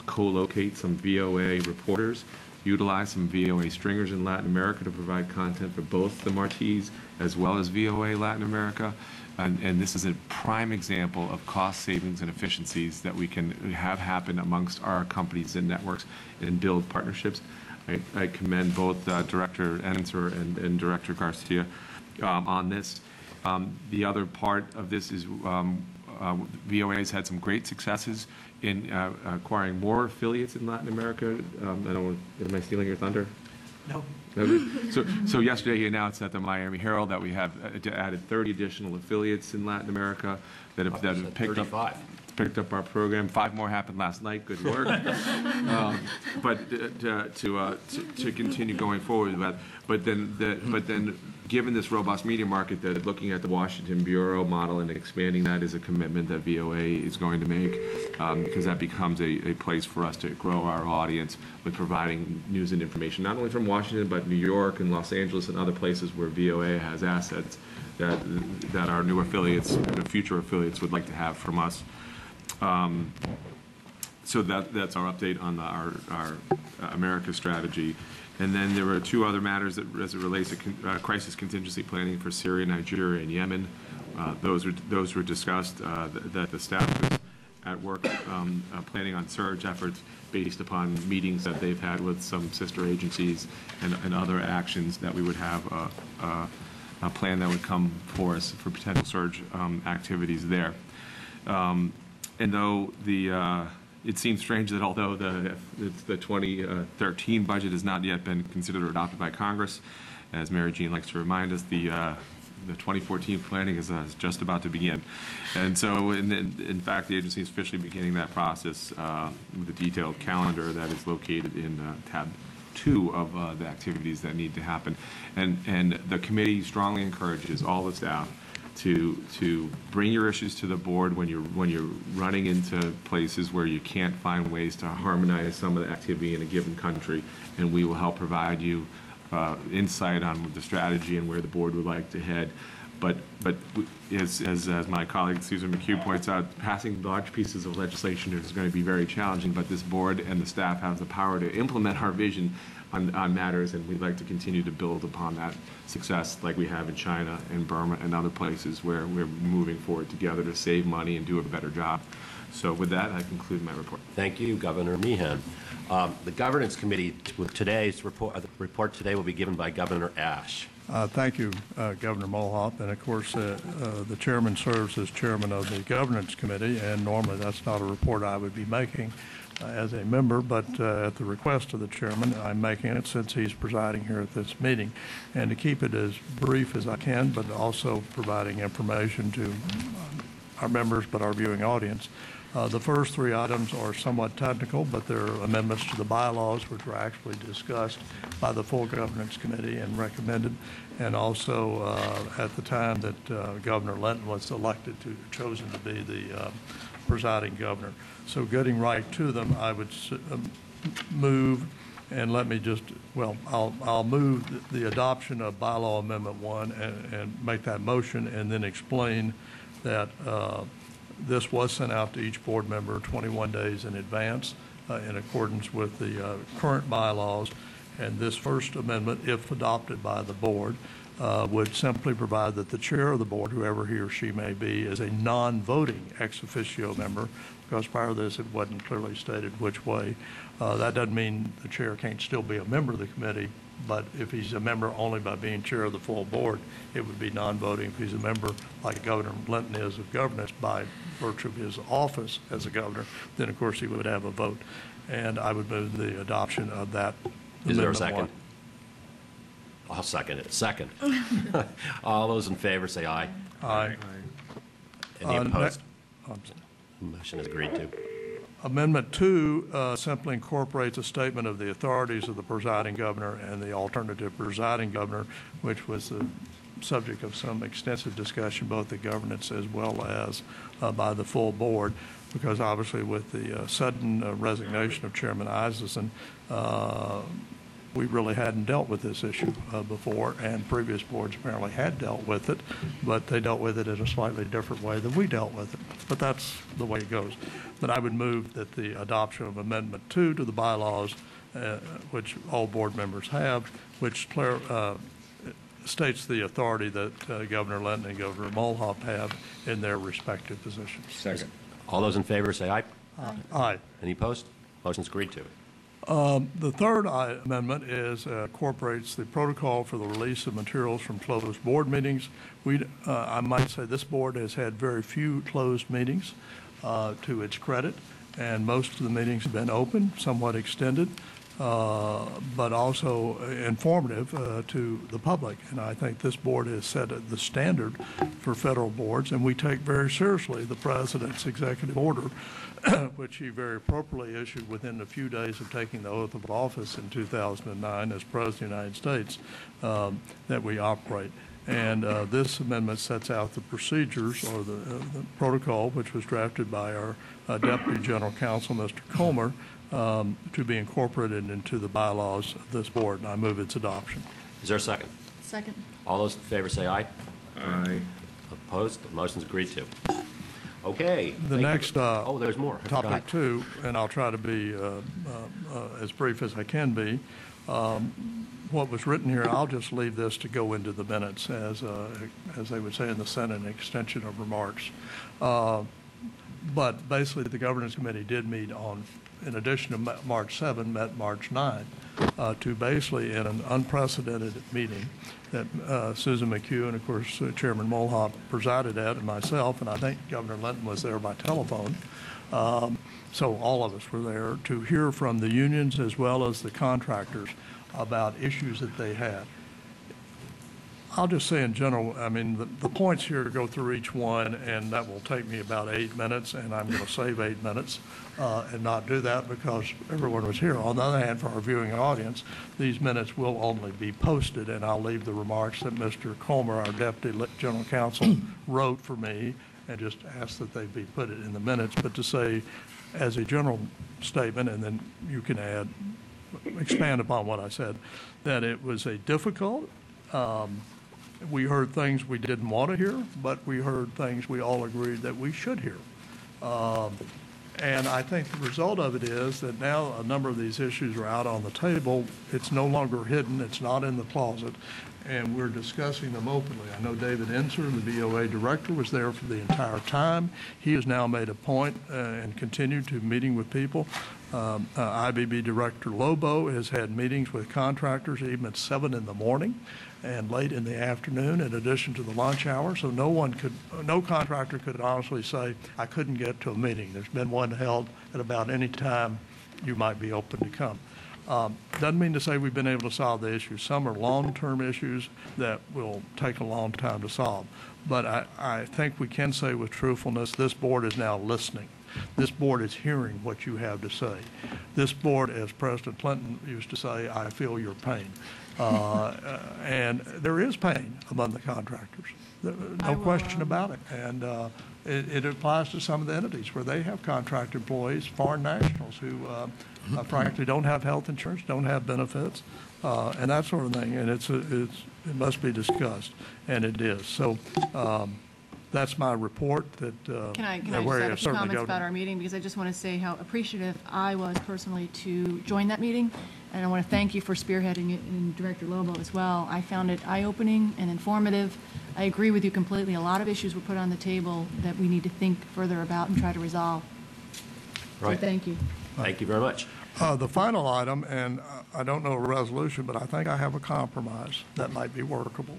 co-locate some VOA reporters, utilize some VOA stringers in Latin America to provide content for both the Martis as well as VOA Latin America. And this is a prime example of cost savings and efficiencies that we can have happen amongst our companies and networks and build partnerships. I commend both Director Enser and Director Garcia on this. The other part of this is VOA has had some great successes in acquiring more affiliates in Latin America. Am I stealing your thunder? No. So yesterday he announced at the Miami Herald that we have added 30 additional affiliates in Latin America that have picked up our program. 5 more happened last night. Good work. But to continue going forward with that. But then given this robust media market, that looking at the Washington Bureau model and expanding that is a commitment that VOA is going to make, because that becomes a place for us to grow our audience with providing news and information, not only from Washington, but New York and Los Angeles and other places where VOA has assets that our new affiliates, the future affiliates, would like to have from us. So that's our update on our America strategy. And then there were 2 other matters that, as it relates to crisis contingency planning for Syria, Nigeria, and Yemen. Those were discussed. That the staff was at work planning on surge efforts based upon meetings that they've had with some sister agencies and other actions that we would have a plan that would come for us for potential surge activities there. And though it seems strange that although the 2013 budget has not yet been considered or adopted by Congress, as Mary Jean likes to remind us, the 2014 planning is just about to begin. And so, in fact, the agency is officially beginning that process with a detailed calendar that is located in tab 2 of the activities that need to happen. And the committee strongly encourages all the staff to bring your issues to the board when you're running into places where you can't find ways to harmonize some of the activity in a given country, and we will help provide you insight on the strategy and where the board would like to head. But as my colleague Susan McCue points out, passing large pieces of legislation is going to be very challenging, but this board and the staff have the power to implement our vision on matters, and we'd like to continue to build upon that success like we have in China and Burma and other places where we're moving forward together to save money and do a better job. So with that, I conclude my report. Thank you, Governor Meehan. The Governance Committee, with today's report, the report today will be given by Governor Ashe. Thank you, Governor Mulhaupt. And of course, the chairman serves as chairman of the Governance Committee, and normally that's not a report I would be making as a member, but at the request of the chairman, I'm making it since he's presiding here at this meeting. And to keep it as brief as I can, but also providing information to our members, but our viewing audience. The first 3 items are somewhat technical, but they're amendments to the bylaws, which were actually discussed by the full Governance Committee and recommended, and also at the time that Governor Linton was chosen to be the presiding governor. So getting right to them, I would move, and let me just, well, I'll move the adoption of Bylaw Amendment 1 and make that motion, and then explain that this was sent out to each board member 21 days in advance in accordance with the current bylaws. And this first amendment, if adopted by the board, would simply provide that the chair of the board, whoever he or she may be, is a non-voting ex officio member, because prior to this it wasn't clearly stated which way. That doesn't mean the chair can't still be a member of the committee, but if he's a member only by being chair of the full board, it would be non-voting. If he's a member, like Governor Linton is of governance by virtue of his office as a governor, then of course he would have a vote. And I would move the adoption of that. Is there a second? I'll second it. Second. All those in favor say aye. Aye. Any opposed? Motion is agreed to. Amendment 2 simply incorporates a statement of the authorities of the presiding governor and the alternative presiding governor, which was the subject of some extensive discussion, both at governance as well as by the full board, because obviously with the sudden resignation of Chairman Isaacson, we really hadn't dealt with this issue before, and previous boards apparently had dealt with it, but they dealt with it in a slightly different way than we dealt with it. But that's the way it goes. But I would move that the adoption of Amendment 2 to the bylaws, which all board members have, which states the authority that Governor Linton and Governor Mulhaupt have in their respective positions. Second. All those in favor say aye. Aye. Aye. Any opposed? Motion's agreed to. The third amendment incorporates the protocol for the release of materials from closed board meetings. I might say this board has had very few closed meetings to its credit, and most of the meetings have been open, somewhat extended, but also informative to the public. And I think this board has set the standard for federal boards, and we take very seriously the President's executive order, which he very appropriately issued within a few days of taking the oath of office in 2009 as President of the United States, that we operate. And this amendment sets out the procedures or the protocol, which was drafted by our Deputy General Counsel, Mr. Comer, to be incorporated into the bylaws of this board, and I move its adoption. Is there a second? Second. All those in favor say aye. Aye. Opposed? The motion's agreed to. Okay. The next oh, there's more. topic 2, and I'll try to be as brief as I can be. What was written here, I'll just leave this to go into the minutes as they would say in the Senate, an extension of remarks. But basically, the governance committee did meet on, in addition to March 7, met March 9, to basically, in an unprecedented meeting that Susan McCue and, of course, Chairman Mulhaupt presided at, and myself, and I think Governor Linton was there by telephone. So all of us were there to hear from the unions as well as the contractors about issues that they had. I'll just say in general, I mean, the points here to go through each one, and that will take me about 8 minutes, and I'm going to save 8 minutes and not do that because everyone was here. On the other hand, for our viewing audience, these minutes will only be posted, and I'll leave the remarks that Mr. Comer, our Deputy General Counsel, wrote for me, and just ask that they be put in the minutes. But to say, as a general statement, and then you can expand upon what I said, that it was a difficult, we heard things we didn't want to hear, but we heard things we all agreed that we should hear. And I think the result of it is that now a number of these issues are out on the table. It's no longer hidden. It's not in the closet. And we're discussing them openly. I know David Enser, the VOA director, was there for the entire time. He has now made a point and continued to meeting with people. IBB Director Lobo has had meetings with contractors even at 7 in the morning and late in the afternoon in addition to the lunch hour. So no contractor could honestly say, I couldn't get to a meeting. There's been one held at about any time you might be open to come. Doesn't mean to say we've been able to solve the issues. Some are long-term issues that will take a long time to solve. But I think we can say with truthfulness, this board is now listening. This board is hearing what you have to say. This board, as President Clinton used to say, I feel your pain. And there is pain among the contractors. No question about it. And it applies to some of the entities where they have contract employees, foreign nationals who frankly don't have health insurance, don't have benefits, and that sort of thing. And it must be discussed, and it is. So that's my report. Can I just add a few comments about our meeting, because I just want to say how appreciative I was personally to join that meeting, and I want to thank you for spearheading it, and Director Lobo as well. I found it eye-opening and informative. I agree with you completely. A lot of issues were put on the table that we need to think further about and try to resolve. Right. So thank you. Thank you very much. The final item, and I don't know a resolution, but I think I have a compromise that might be workable.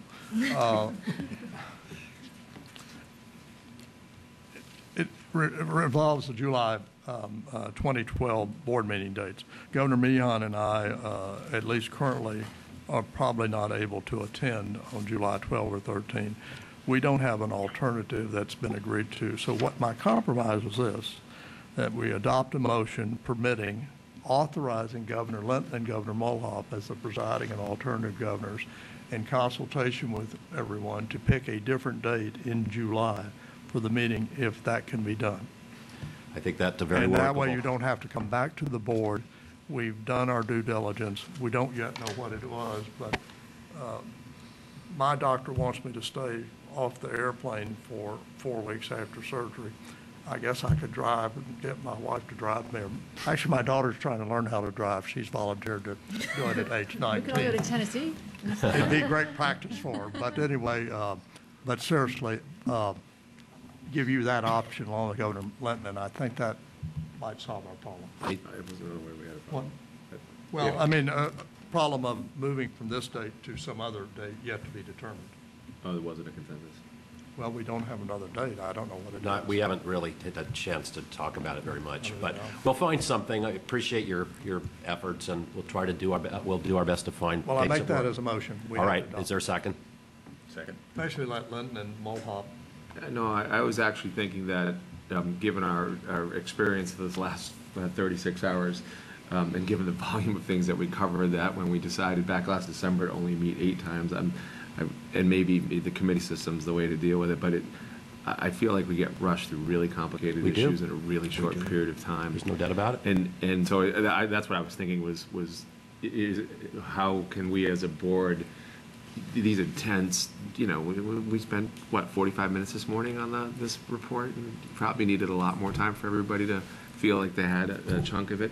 It involves the July 2012 board meeting dates. Governor Meehan and I, at least currently, are probably not able to attend on July 12 or 13. We don't have an alternative that's been agreed to. So what my compromise was this, that we adopt a motion permitting, authorizing Governor Linton and Governor Mulhaupt as the presiding and alternative governors in consultation with everyone to pick a different date in July for the meeting if that can be done. I think that's a very And workable. that way you don't have to come back to the board. We've done our due diligence. We don't yet know what it was, but my doctor wants me to stay off the airplane for 4 weeks after surgery. I guess I could drive and get my wife to drive me. Actually, my daughter's trying to learn how to drive. She's volunteered to do it at age 19. We could all go to Tennessee. It'd be great practice for her. But anyway, but seriously, give you that option along with Governor Linton, and I think that might solve our problem. I wasn't aware we had a problem. Well, Yeah. I mean, problem of moving from this date to some other date yet to be determined. Oh, there wasn't a consensus. Well, we don't have another date. I don't know what it is. We haven't really had a chance to talk about it very much, but we'll find something. I appreciate your efforts, and we'll try to do we'll do our best to find. Well, I dates make that that work. as a motion. All right. Is there a second? Second. Basically, let Linton and Mulhaupt. No, I was actually thinking that, given our experience of this last 36 hours, and given the volume of things that we covered, that when we decided back last December to only meet 8 times, and maybe the committee system's the way to deal with it, but I feel like we get rushed through really complicated issues in a really short period of time. There's no doubt about it. And so that's what I was thinking was how can we as a board, these intense, we spent, 45 minutes this morning on this report, and probably needed a lot more time for everybody to feel like they had a chunk of it,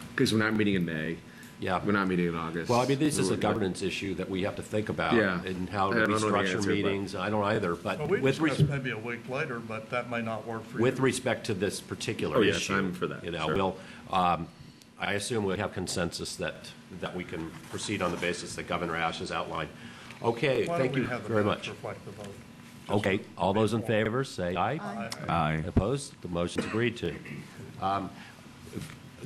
because we're not meeting in May. Yeah. We're not meeting in August. Well, I mean, this is a We're- governance issue that we have to think about Yeah. and how I do we don't know the structure answer, but- meetings. I don't either, but Well, we with discussed maybe a week later, but that may not work for you. with respect to this particular Oh, issue. yes, I'm for that, You know, sure. we'll, I assume we'll have consensus that we can proceed on the basis that Governor Ashe has outlined. Okay, Why thank don't we you have the very minutes much. reflect the vote? Okay, all those in favor, say aye. Aye. Opposed? The motion's agreed to.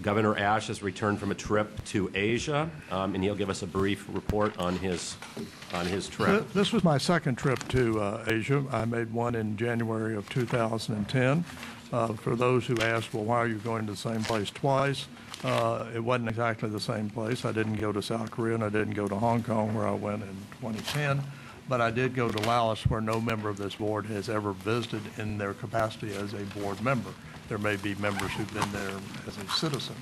Governor Ashe has returned from a trip to Asia, and he'll give us a brief report on his trip. This was my second trip to Asia. I made one in January of 2010. For those who asked, well, why are you going to the same place twice? It wasn't exactly the same place. I didn't go to South Korea, and I didn't go to Hong Kong, where I went in 2010. But I did go to Laos, where no member of this board has ever visited in their capacity as a board member. There may be members who've been there as a citizen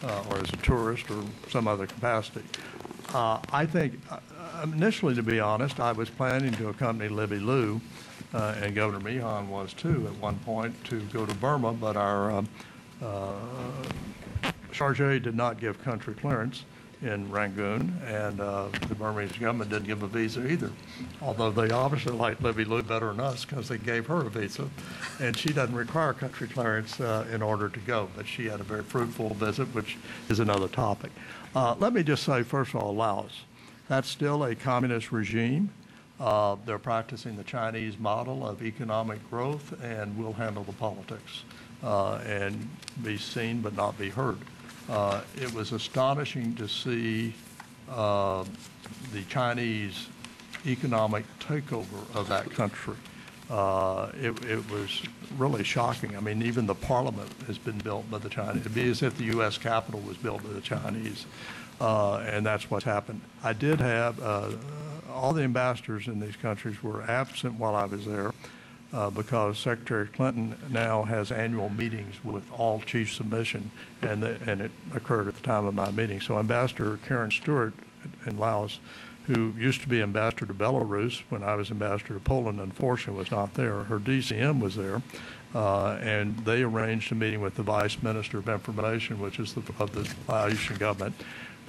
or as a tourist or some other capacity. I think, initially, to be honest, I was planning to accompany Libby Liu, and Governor Meehan was too at one point, to go to Burma, but our chargé did not give country clearance in Rangoon, and the Burmese government didn't give a visa either, although they obviously liked Libby Liu better than us because they gave her a visa, and she doesn't require country clearance in order to go, but she had a very fruitful visit, which is another topic. Let me just say, first of all, Laos. That's still a communist regime. They're practicing the Chinese model of economic growth, and we'll handle the politics and be seen but not be heard. It was astonishing to see the Chinese economic takeover of that country. It was really shocking. I mean, even the parliament has been built by the Chinese. It'd be as if the U.S. Capitol was built by the Chinese, and that's what's happened. I did have all the ambassadors in these countries were absent while I was there. Because Secretary Clinton now has annual meetings with all chiefs of mission, and it occurred at the time of my meeting. So Ambassador Karen Stewart in Laos, who used to be ambassador to Belarus when I was ambassador to Poland, unfortunately was not there. Her DCM was there, and they arranged a meeting with the Vice Minister of Information, which is of the Laotian government,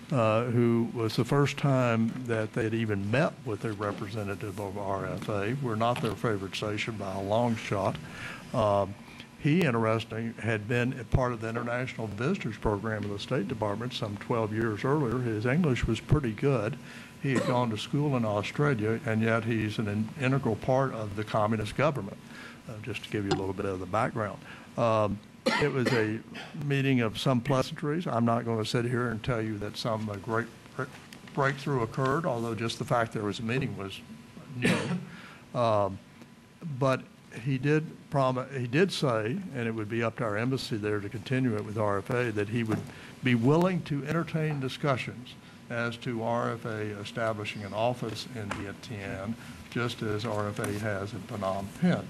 who was the first time that they had even met with a representative of RFA. We're not their favorite station by a long shot. He, interestingly, had been a part of the International Visitors Program of the State Department some 12 years earlier. His English was pretty good. He had gone to school in Australia, and yet he's an integral part of the communist government, just to give you a little bit of the background. It was a meeting of some pleasantries. I'm not going to sit here and tell you that some great breakthrough occurred, although just the fact there was a meeting was new. But he did say, and it would be up to our embassy there to continue it with RFA, that he would be willing to entertain discussions as to RFA establishing an office in Vientiane, just as RFA has in Phnom Penh.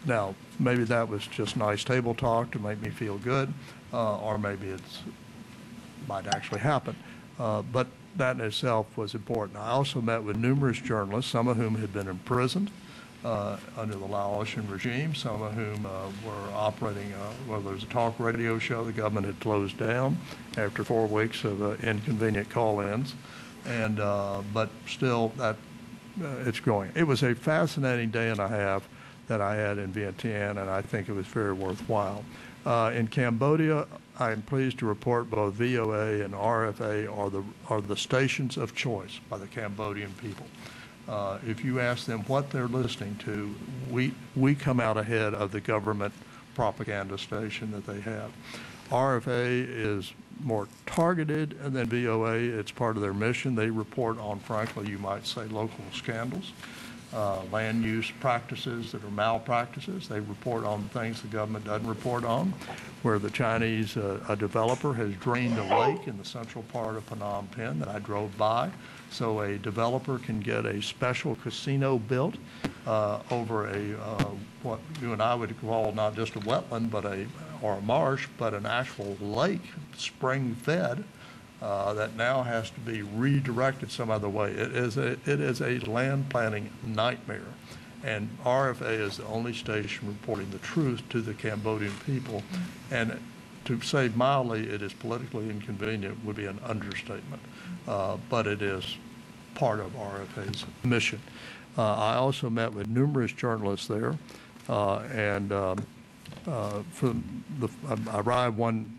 Now, maybe that was just nice table talk to make me feel good, or maybe it might actually happen. But that in itself was important. I also met with numerous journalists, some of whom had been imprisoned under the Laotian regime, some of whom were operating, well, there was a talk radio show the government had closed down after 4 weeks of inconvenient call-ins, and but still it's growing. It was a fascinating day and a half that I had in Vientiane, and I think it was very worthwhile. In Cambodia, I am pleased to report both VOA and RFA are the stations of choice by the Cambodian people. If you ask them what they're listening to, we come out ahead of the government propaganda station that they have. RFA is more targeted than VOA. It's part of their mission. They report on, frankly, you might say, local scandals. Land use practices that are malpractices. They report on things the government doesn't report on, where the Chinese, a developer has drained a lake in the central part of Phnom Penh that I drove by, so a developer can get a special casino built over what you and I would call not just a wetland, or a marsh, but an actual lake, spring-fed, that now has to be redirected some other way. It is a land planning nightmare, and RFA is the only station reporting the truth to the Cambodian people. And to say mildly, it is politically inconvenient would be an understatement, but it is part of RFA's mission. I also met with numerous journalists there, and I arrived one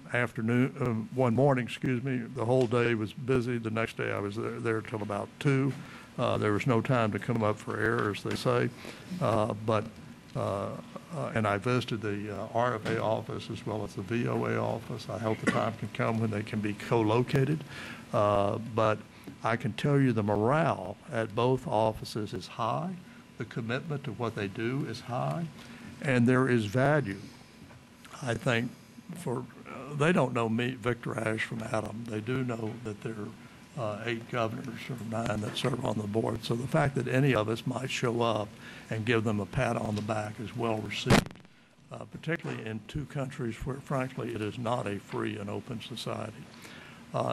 morning, the whole day was busy. The next day I was there till about 2. There was no time to come up for air, as they say, and I visited the RFA office as well as the VOA office. I hope the time can come when they can be co-located, but I can tell you the morale at both offices is high. The commitment to what they do is high, and there is value, I think, they don't know me, Victor Ashe, from Adam. They do know that there are 8 governors or 9 that serve on the board. So the fact that any of us might show up and give them a pat on the back is well received, particularly in 2 countries where, frankly, it is not a free and open society.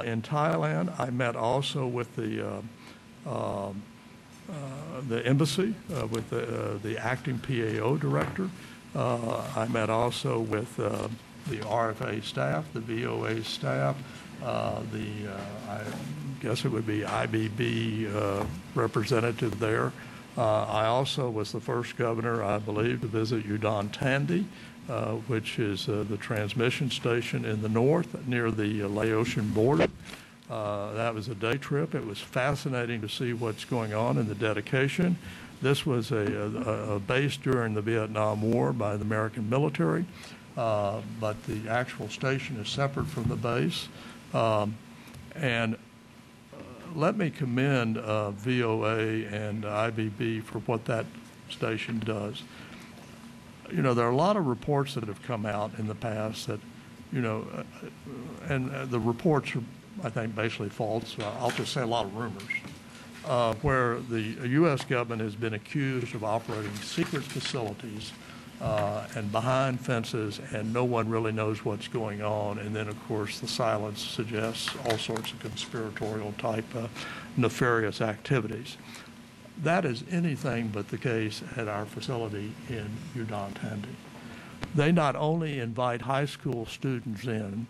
In Thailand, I met also with the embassy, with the acting PAO director. I met also with the RFA staff, the VOA staff, I guess it would be IBB representative there. I also was the first governor, I believe, to visit Untitled, which is the transmission station in the north near the Laotian border. That was a day trip. It was fascinating to see what's going on in the dedication. This was a base during the Vietnam War by the American military, but the actual station is separate from the base. And let me commend VOA and IBB for what that station does. You know, there are a lot of reports that have come out in the past that, you know, and the reports are, I think, basically false. I'll just say a lot of rumors, where the U.S. government has been accused of operating secret facilities and behind fences, and no one really knows what's going on. And then, of course, the silence suggests all sorts of conspiratorial type nefarious activities. That is anything but the case at our facility in Untitled. They not only invite high school students in,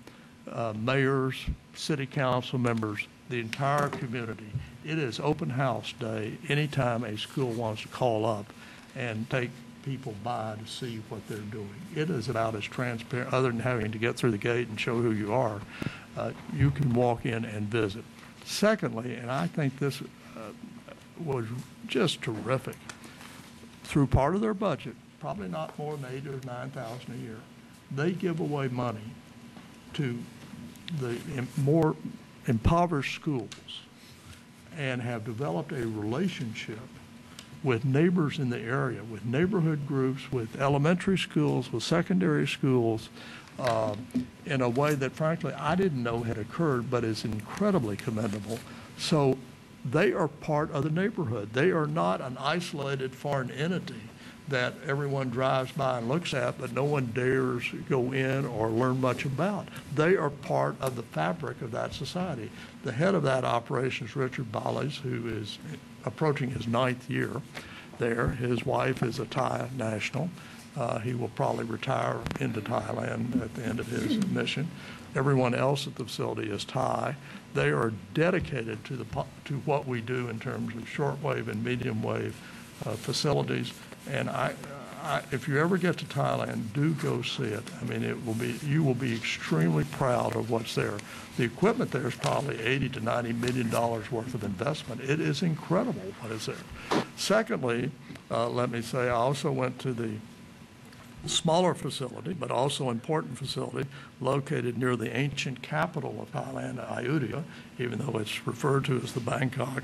mayors, city council members, the entire community. It is open house day anytime a school wants to call up and take people by to see what they're doing. It is about as transparent, other than having to get through the gate and show who you are, you can walk in and visit. Secondly, and I think this was just terrific, through part of their budget, probably not more than $8,000 or $9,000 a year, they give away money to the more impoverished schools and have developed a relationship with neighbors in the area, with neighborhood groups, with elementary schools, with secondary schools, in a way that, frankly, I didn't know had occurred, but is incredibly commendable. So they are part of the neighborhood. They are not an isolated foreign entity that everyone drives by and looks at, but no one dares go in or learn much about. They are part of the fabric of that society. The head of that operation is Richard Ballas, who is approaching his 9th year there. His wife is a Thai national. He will probably retire into Thailand at the end of his mission. Everyone else at the facility is Thai. They are dedicated to what we do in terms of shortwave and medium wave facilities. And if you ever get to Thailand, do go see it. I mean, you will be extremely proud of what's there. The equipment there is probably $80 to $90 million worth of investment. It is incredible what is there. Secondly, let me say I also went to the smaller facility, but also important facility located near the ancient capital of Thailand, Ayutthaya, even though it's referred to as the Bangkok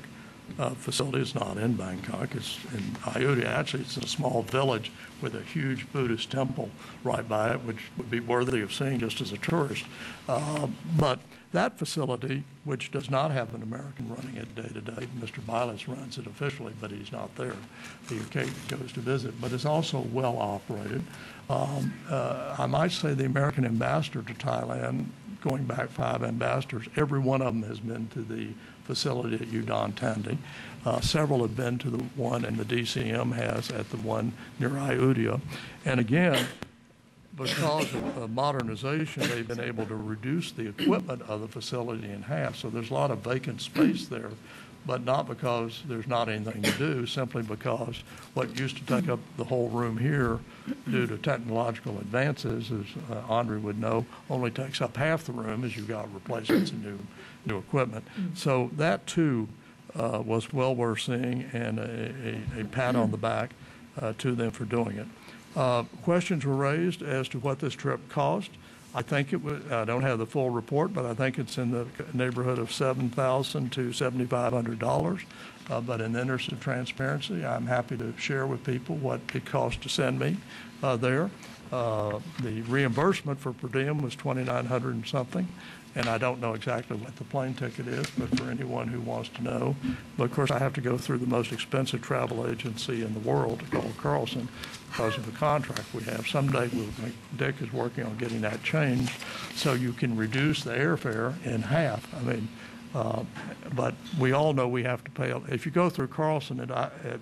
facility. Is not in Bangkok. It's in Ayutthaya. Actually, it's in a small village with a huge Buddhist temple right by it, which would be worthy of seeing just as a tourist. But that facility, which does not have an American running it day to day, Mr. Ballas runs it officially, but he's not there. He occasionally goes to visit, but it's also well operated. I might say the American ambassador to Thailand, going back 5 ambassadors, every one of them has been to the facility at Untitled. Several have been to the one, and the DCM has at the one near Ayutthaya. And again, because of modernization, they've been able to reduce the equipment of the facility in half. So there's a lot of vacant space there, but not because there's not anything to do, simply because what used to take up the whole room here due to technological advances, as Andre would know, only takes up half the room as you've got replacements and new equipment. So that, too, was well worth seeing, and a pat on the back to them for doing it. Questions were raised as to what this trip cost. I think it was, I don't have the full report, but I think it's in the neighborhood of $7,000 to $7,500. But in the interest of transparency, I'm happy to share with people what it cost to send me there. The reimbursement for per diem was $2,900 and something. And I don't know exactly what the plane ticket is, but for anyone who wants to know. But of course, I have to go through the most expensive travel agency in the world, called Carlson, because of the contract we have. Someday, Dick is working on getting that changed so you can reduce the airfare in half. I mean, but we all know we have to pay. If you go through Carlson at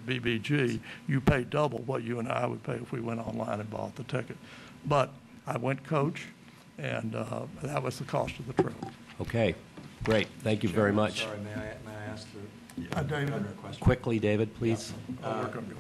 BBG, you pay double what you and I would pay if we went online and bought the ticket. But I went coach, and that was the cost of the trip. Okay, great. Thank you very much. Sorry, may I ask David, a question? Quickly, David, please.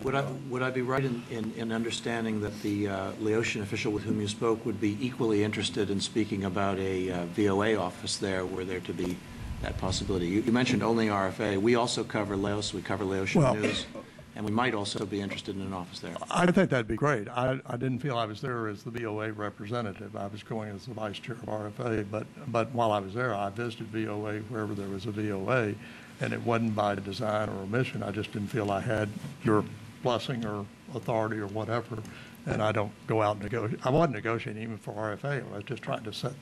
Would I be right in understanding that the Laotian official with whom you spoke would be equally interested in speaking about a VOA office there, were there to be that possibility? You mentioned only RFA. We also cover Laos. We cover Laotian news. And we might also be interested in an office there. I think that'd be great. I didn't feel I was there as the VOA representative. I was going as the vice chair of RFA, but while I was there, I visited VOA wherever there was a VOA, and it wasn't by design or omission. I just didn't feel I had your blessing or authority or whatever, and I don't go out and negotiate. I wasn't negotiating even for RFA. I was just trying to set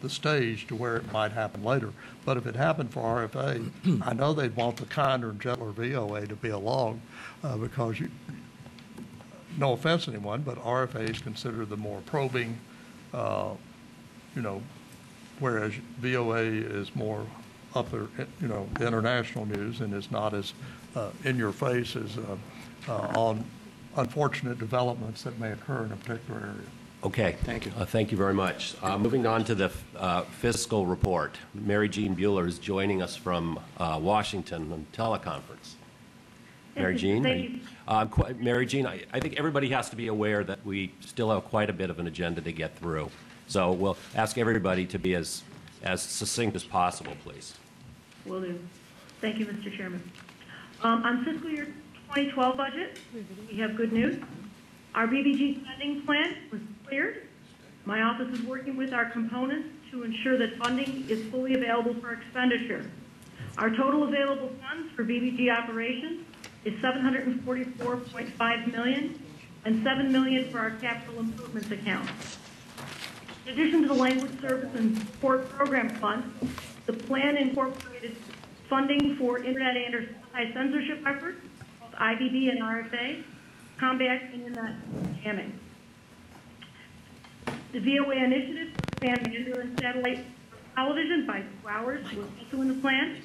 the stage to where it might happen later. But if it happened for RFA, I know they'd want the kinder and gentler VOA to be along because, no offense to anyone, but RFA is considered the more probing, whereas VOA is more up there, international news, and is not as in your face as on unfortunate developments that may occur in a particular area. Okay. Thank you. Thank you very much. Moving on to the fiscal report. Mary Jean Bueller is joining us from Washington on teleconference. Mary Jean? Mary Jean, I think everybody has to be aware that we still have quite a bit of an agenda to get through. So we'll ask everybody to be as succinct as possible, please. Will do. Thank you, Mr. Chairman. On fiscal year 2012 budget, we have good news. Our BBG spending plan was cleared. My office is working with our components to ensure that funding is fully available for expenditure. Our total available funds for BBG operations is $744.5 million and $7 million for our capital improvements account. In addition to the language service and support program fund, the plan incorporated funding for internet anti-censorship efforts, both IBB and RFA, combat internet jamming. The VOA initiative to expand Mandarin and satellite television by 2 hours was also in the plan.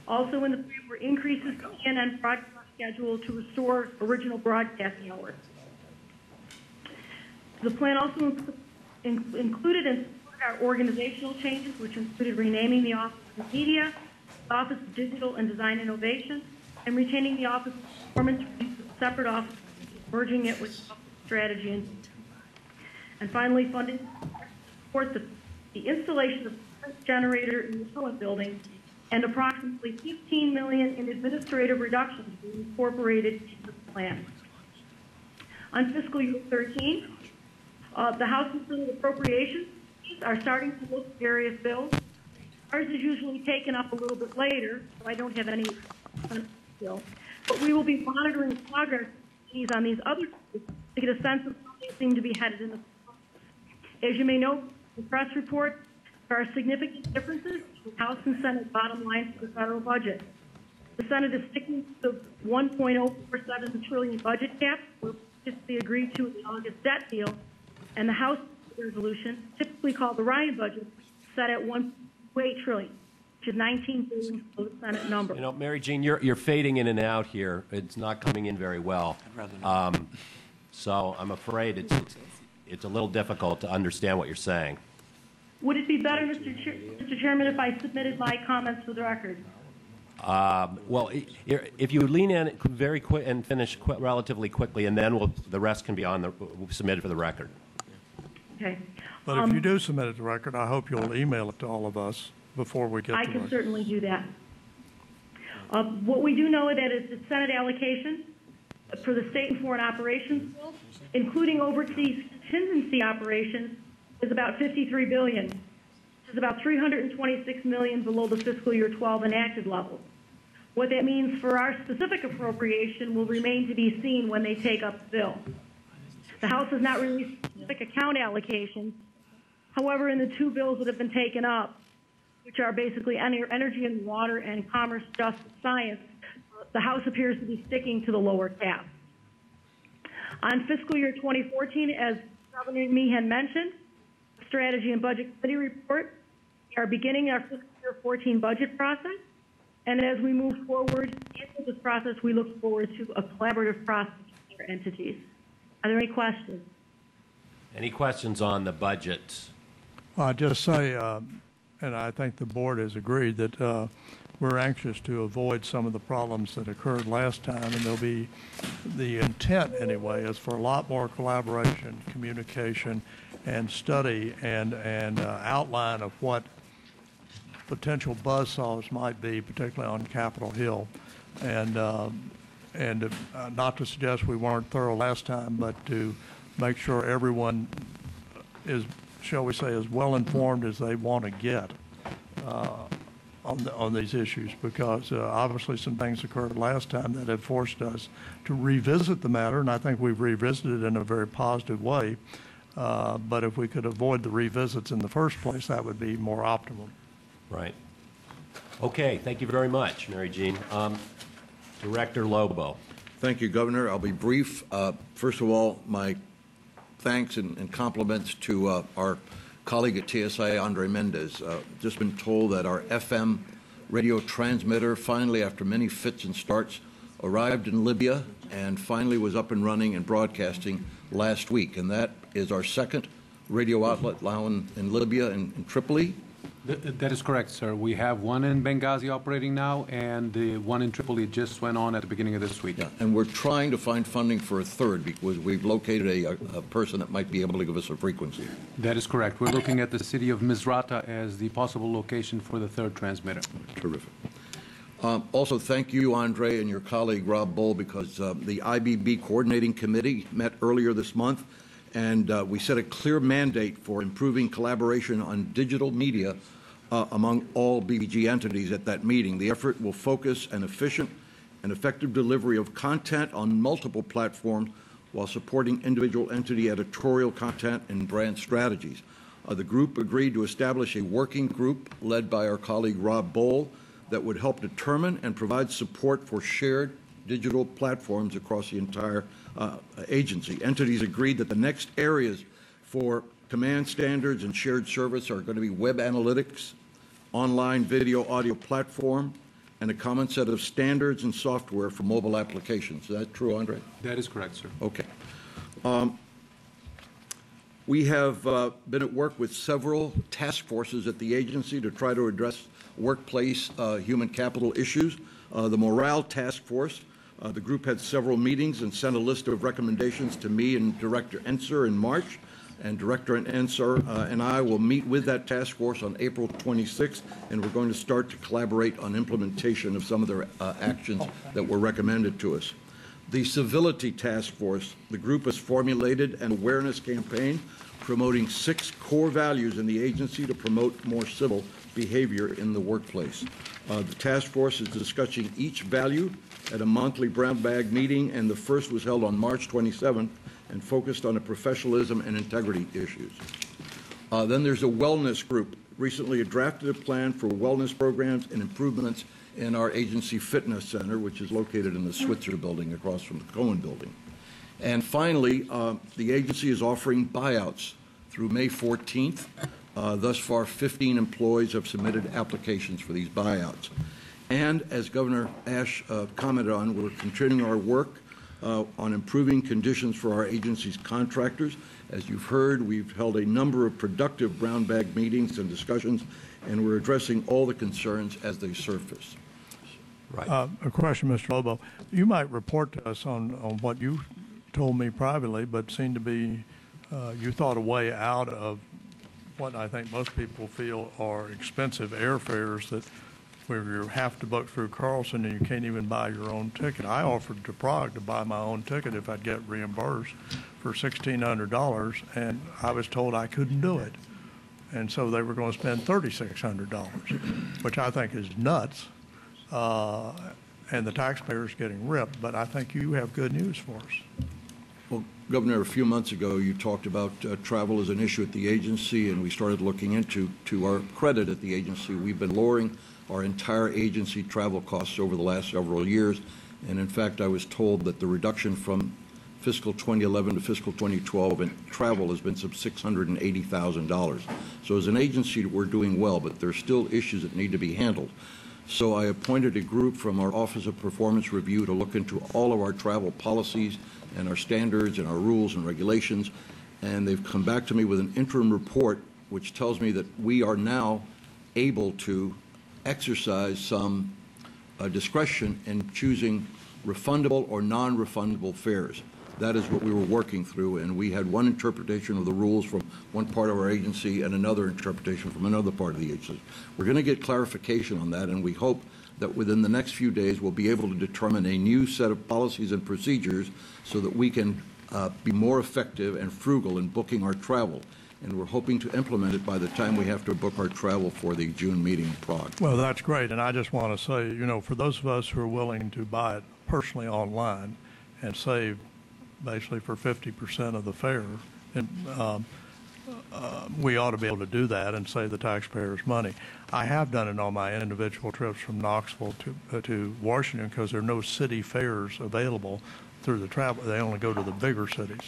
Also in the plan were increases to CNN broadcast schedule to restore original broadcasting hours. The plan also included and supported our organizational changes, which included renaming the Office of Media, the Office of Digital and Design Innovation, and retaining the Office of Performance with a separate office, merging it with strategy. And finally, funding support the installation of a generator in the Cohen building, and approximately $15 million in administrative reductions were incorporated into the plan. On fiscal year 13, the House and Senate appropriations are starting to look at various bills. Ours is usually taken up a little bit later, so I don't have any bill. But we will be monitoring progress on these other bills to get a sense of how they seem to be headed in the process. As you may know, the press report, there are significant differences in House and Senate bottom lines for the federal budget. The Senate is sticking to the $1.047 trillion budget cap, which they agreed to in the August debt deal, and the House resolution, typically called the Ryan budget, set at $1.8 trillion, which is $19 billion below the Senate number. You know, Mary Jean, you're fading in and out here. It's not coming in very well. So I'm afraid it's a little difficult to understand what you're saying. Would it be better, Mr. Chairman, if I submitted my comments for the record? Well, if you lean in very quick and finish relatively quickly, and then the rest can be submitted for the record. Okay. But if you do submit it to the record, I hope you'll email it to all of us before we get to I it. can certainly do that. What we do know that is the Senate allocation for the state and foreign operations bill, including overseas contingency operations, is about $53 billion, which is about $326 million below the fiscal year 12 enacted level. What that means for our specific appropriation will remain to be seen when they take up the bill. The House has not released specific account allocations. However, in the two bills that have been taken up, which are basically energy and water and commerce, justice, science, the House appears to be sticking to the lower cap. On fiscal year 2014, as Governor Meehan mentioned, Strategy and Budget Committee report, we are beginning our fiscal year 14 budget process. And as we move forward into this process, we look forward to a collaborative process with our entities. Are there any questions? Any questions on the budget? I'll just say, and I think the board has agreed that we're anxious to avoid some of the problems that occurred last time, and there'll be, the intent anyway, is for a lot more collaboration, communication, and study and outline of what potential buzzsaws might be, particularly on Capitol Hill. And not to suggest we weren't thorough last time, but to make sure everyone is, shall we say, as well informed as they want to get on these issues, because obviously some things occurred last time that have forced us to revisit the matter, and I think we've revisited it in a very positive way. But if we could avoid the revisits in the first place, that would be more optimal. Right. Okay, thank you very much, Mary Jean. Director Lobo. Thank you, Governor. I'll be brief. First of all, my thanks and compliments to our colleague at TSA, Andre Mendez. Just been told that our FM radio transmitter finally, after many fits and starts, arrived in Libya and finally was up and running and broadcasting last week. And that is our second radio outlet now in Libya, in Tripoli. That is correct, sir. We have one in Benghazi operating now, and the one in Tripoli just went on at the beginning of this week. Yeah, and we're trying to find funding for a third because we've located a person that might be able to give us a frequency. That is correct. We're looking at the city of Misrata as the possible location for the third transmitter. Terrific. Also, thank you, Andre, and your colleague, Rob Bull, because the IBB Coordinating Committee met earlier this month, and we set a clear mandate for improving collaboration on digital media among all BBG entities at that meeting. The effort will focus on efficient and effective delivery of content on multiple platforms while supporting individual entity editorial content and brand strategies. The group agreed to establish a working group led by our colleague Rob Bull that would help determine and provide support for shared digital platforms across the entire agency. Entities agreed that the next areas for command standards and shared service are going to be web analytics, online video audio platform, and a common set of standards and software for mobile applications. Is that true, Andre? That is correct, sir. Okay. We have been at work with several task forces at the agency to try to address workplace human capital issues. The Morale Task Force, the group had several meetings and sent a list of recommendations to me and Director Enser in March. And Director Enser and I will meet with that task force on April 26th, and we're going to start to collaborate on implementation of some of their actions that were recommended to us. The Civility Task Force, the group has formulated an awareness campaign promoting 6 core values in the agency to promote more civil behavior in the workplace. The task force is discussing each value at a monthly brown bag meeting, and the first was held on March 27th and focused on the professionalism and integrity issues. Then there's a wellness group. Recently drafted a plan for wellness programs and improvements in our agency fitness center, which is located in the Switzer building across from the Cohen building. And finally, the agency is offering buyouts through May 14th. Thus far, 15 employees have submitted applications for these buyouts. And as Governor Ashe commented on, we're continuing our work on improving conditions for our agency's contractors. As you've heard, we've held a number of productive brown bag meetings and discussions, and we're addressing all the concerns as they surface. Right. A question, Mr. Lobo. You might report to us on what you told me privately, but seemed to be you thought a way out of what I think most people feel are expensive airfares that where you have to book through Carlson and you can't even buy your own ticket. I offered to Prague to buy my own ticket if I'd get reimbursed for $1,600, and I was told I couldn't do it. And so they were going to spend $3,600, which I think is nuts, and the taxpayers getting ripped. But I think you have good news for us. Well, Governor, a few months ago, you talked about travel as an issue at the agency, and we started looking into our credit at the agency. We've been lowering our entire agency travel costs over the last several years, and in fact, I was told that the reduction from fiscal 2011 to fiscal 2012 in travel has been some $680,000. So as an agency, we're doing well, but there's still issues that need to be handled. So I appointed a group from our Office of Performance Review to look into all of our travel policies and our standards and our rules and regulations, and they've come back to me with an interim report which tells me that we are now able to exercise some discretion in choosing refundable or non-refundable fares. That is what we were working through, and we had one interpretation of the rules from one part of our agency and another interpretation from another part of the agency. We're going to get clarification on that, and we hope that within the next few days we'll be able to determine a new set of policies and procedures so that we can be more effective and frugal in booking our travel. And we're hoping to implement it by the time we have to book our travel for the June meeting in Prague. Well, that's great, and I just want to say, you know, for those of us who are willing to buy it personally online and save basically for 50% of the fare, and we ought to be able to do that and save the taxpayers money. I have done it on my individual trips from Knoxville to Washington because there are no city fares available through the travel. They only go to the bigger cities.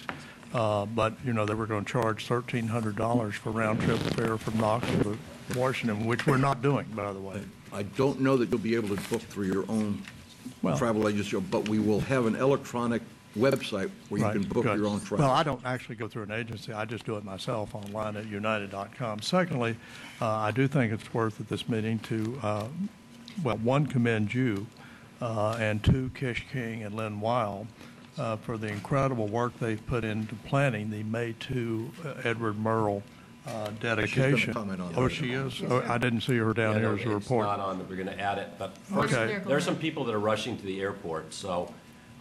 But, you know, they were going to charge $1,300 for round-trip fare from Knoxville to Washington, which we're not doing, by the way. I don't know that you'll be able to book through your own travel agency, but we will have an electronic website where you can book your own travel. Well, I don't actually go through an agency. I just do it myself online at united.com. Secondly, I do think it's worth at this meeting to, one, commend you, and two, Kish King and Lynn Weil, for the incredible work they've put into planning the May 2 Edward Murrell dedication. Oh, she is? Oh, I didn't see her down here as a report. It's not on, we're going to add it, but first, there are some people that are rushing to the airport, so.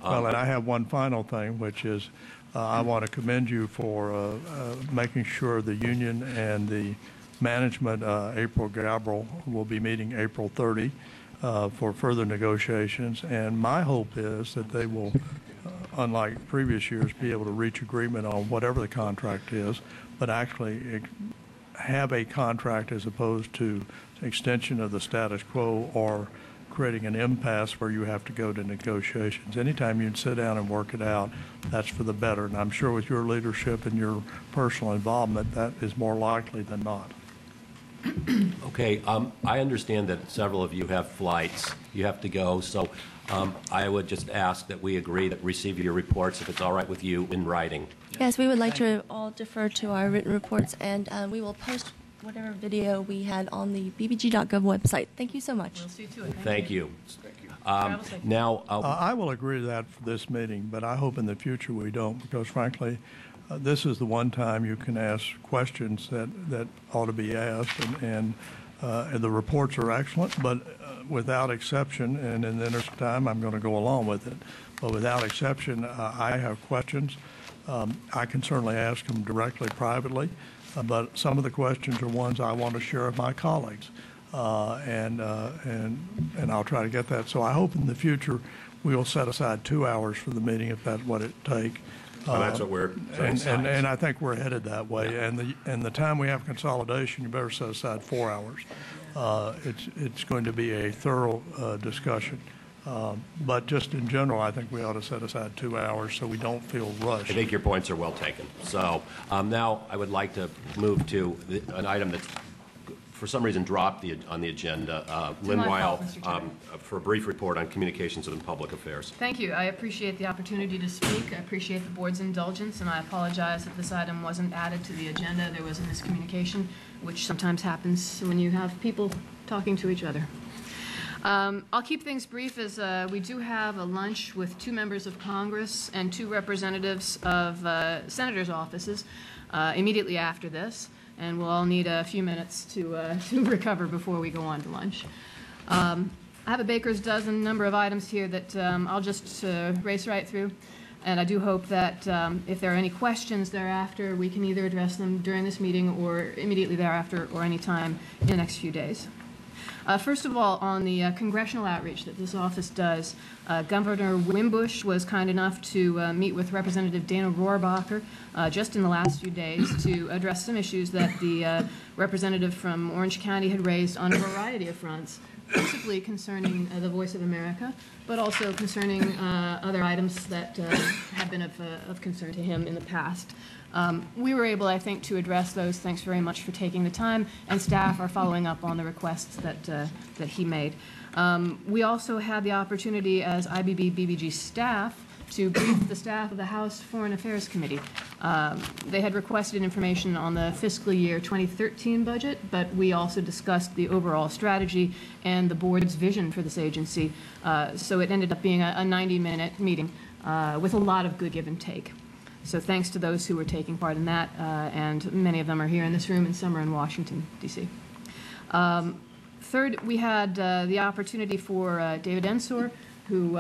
Well, and I have one final thing, which is I want to commend you for making sure the union and the management, April Gabriel, will be meeting April 30 for further negotiations, and my hope is that they will unlike previous years, be able to reach agreement on whatever the contract is, but actually have a contract as opposed to extension of the status quo or creating an impasse where you have to go to negotiations. Anytime you can sit down and work it out, that's for the better. And I'm sure with your leadership and your personal involvement, that is more likely than not. Okay, I understand that several of you have flights. You have to go, so I would just ask that we agree that receive your reports, if it's all right with you, in writing. Yes, we would like to all defer to our written reports, and we will post whatever video we had on the bbg.gov website. Thank you so much. We'll see to it. Thank you. Now, I will agree to that for this meeting, but I hope in the future we don't, because frankly, this is the one time you can ask questions that ought to be asked, and the reports are excellent, but without exception, and in the interest of time, I'm going to go along with it, but without exception, I have questions. I can certainly ask them directly, privately, but some of the questions are ones I want to share with my colleagues, and I'll try to get that. So I hope in the future we'll set aside 2 hours for the meeting if that's what it takes. Well, that's what we're and I think we're headed that way. Yeah. And the time we have consolidation, you better set aside 4 hours. It's going to be a thorough discussion. But just in general, I think we ought to set aside 2 hours so we don't feel rushed. I think your points are well taken. So now I would like to move to an item that's for some reason, dropped on the agenda. Lynn my Weil, fault, Mr. Chairman. for a brief report on communications and public affairs. Thank you. I appreciate the opportunity to speak. I appreciate the board's indulgence, and I apologize if this item wasn't added to the agenda. There was a miscommunication, which sometimes happens when you have people talking to each other. I'll keep things brief as we do have a lunch with 2 members of Congress and 2 representatives of senators' offices immediately after this, and we'll all need a few minutes to recover before we go on to lunch. I have a baker's dozen number of items here that I'll just race right through, and I do hope that if there are any questions thereafter, we can either address them during this meeting or immediately thereafter or any time in the next few days. First of all, on the congressional outreach that this office does, Governor Wimbush was kind enough to meet with Representative Dana Rohrabacher just in the last few days to address some issues that the representative from Orange County had raised on a variety of fronts, principally concerning the Voice of America, but also concerning other items that have been of concern to him in the past. We were able, I think, to address those. Thanks very much for taking the time, and staff are following up on the requests that he made. We also had the opportunity as IBB-BBG staff to brief the staff of the House Foreign Affairs Committee. They had requested information on the fiscal year 2013 budget, but we also discussed the overall strategy and the board's vision for this agency. So it ended up being a 90-minute meeting with a lot of good give and take. So thanks to those who were taking part in that, and many of them are here in this room and some are in Washington, D.C. Third, we had the opportunity for David Ensor, who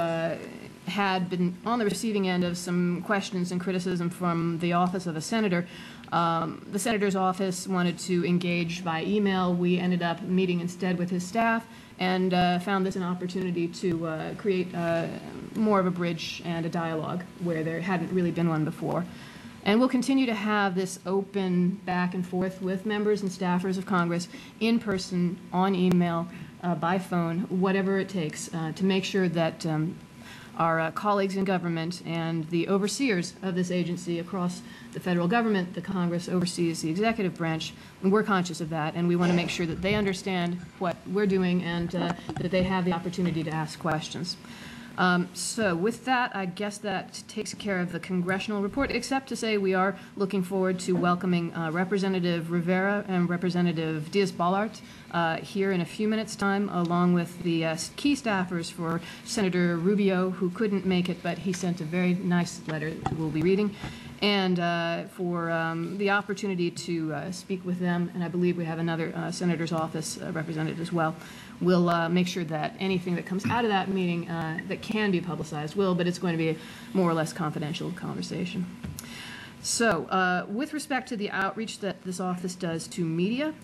had been on the receiving end of some questions and criticism from the office of a senator. The senator's office wanted to engage by email. We ended up meeting instead with his staff and found this an opportunity to create more of a bridge and a dialogue where there hadn't really been one before. And we'll continue to have this open back and forth with members and staffers of Congress in person, on email, by phone, whatever it takes to make sure that our colleagues in government and the overseers of this agency across the federal government, the Congress oversees the executive branch, and we're conscious of that, and we want to make sure that they understand what we're doing and that they have the opportunity to ask questions. So with that, I guess that takes care of the congressional report, except to say we are looking forward to welcoming Representative Rivera and Representative Diaz-Balart here in a few minutes' time, along with the key staffers for Senator Rubio, who couldn't make it, but he sent a very nice letter that we'll be reading, and for the opportunity to speak with them, and I believe we have another senator's office represented as well. We'll make sure that anything that comes out of that meeting that can be publicized will, but it's going to be a more or less confidential conversation. So with respect to the outreach that this office does to media,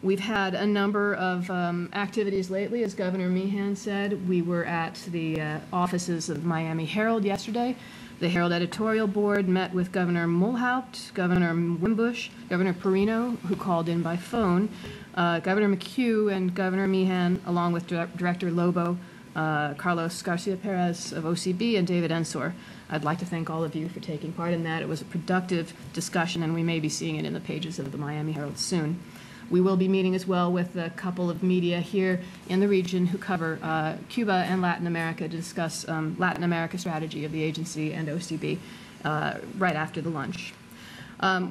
we've had a number of activities lately. As Governor Meehan said, we were at the offices of Miami Herald yesterday. The Herald editorial board met with Governor Mulhaupt, Governor Wimbush, Governor Perino, who called in by phone, Governor McCue and Governor Meehan, along with Director Lobo, Carlos Garcia Perez of OCB, and David Ensor. I'd like to thank all of you for taking part in that. It was a productive discussion, and we may be seeing it in the pages of the Miami Herald soon. We will be meeting as well with a couple of media here in the region who cover Cuba and Latin America to discuss Latin America strategy of the agency and OCB right after the lunch.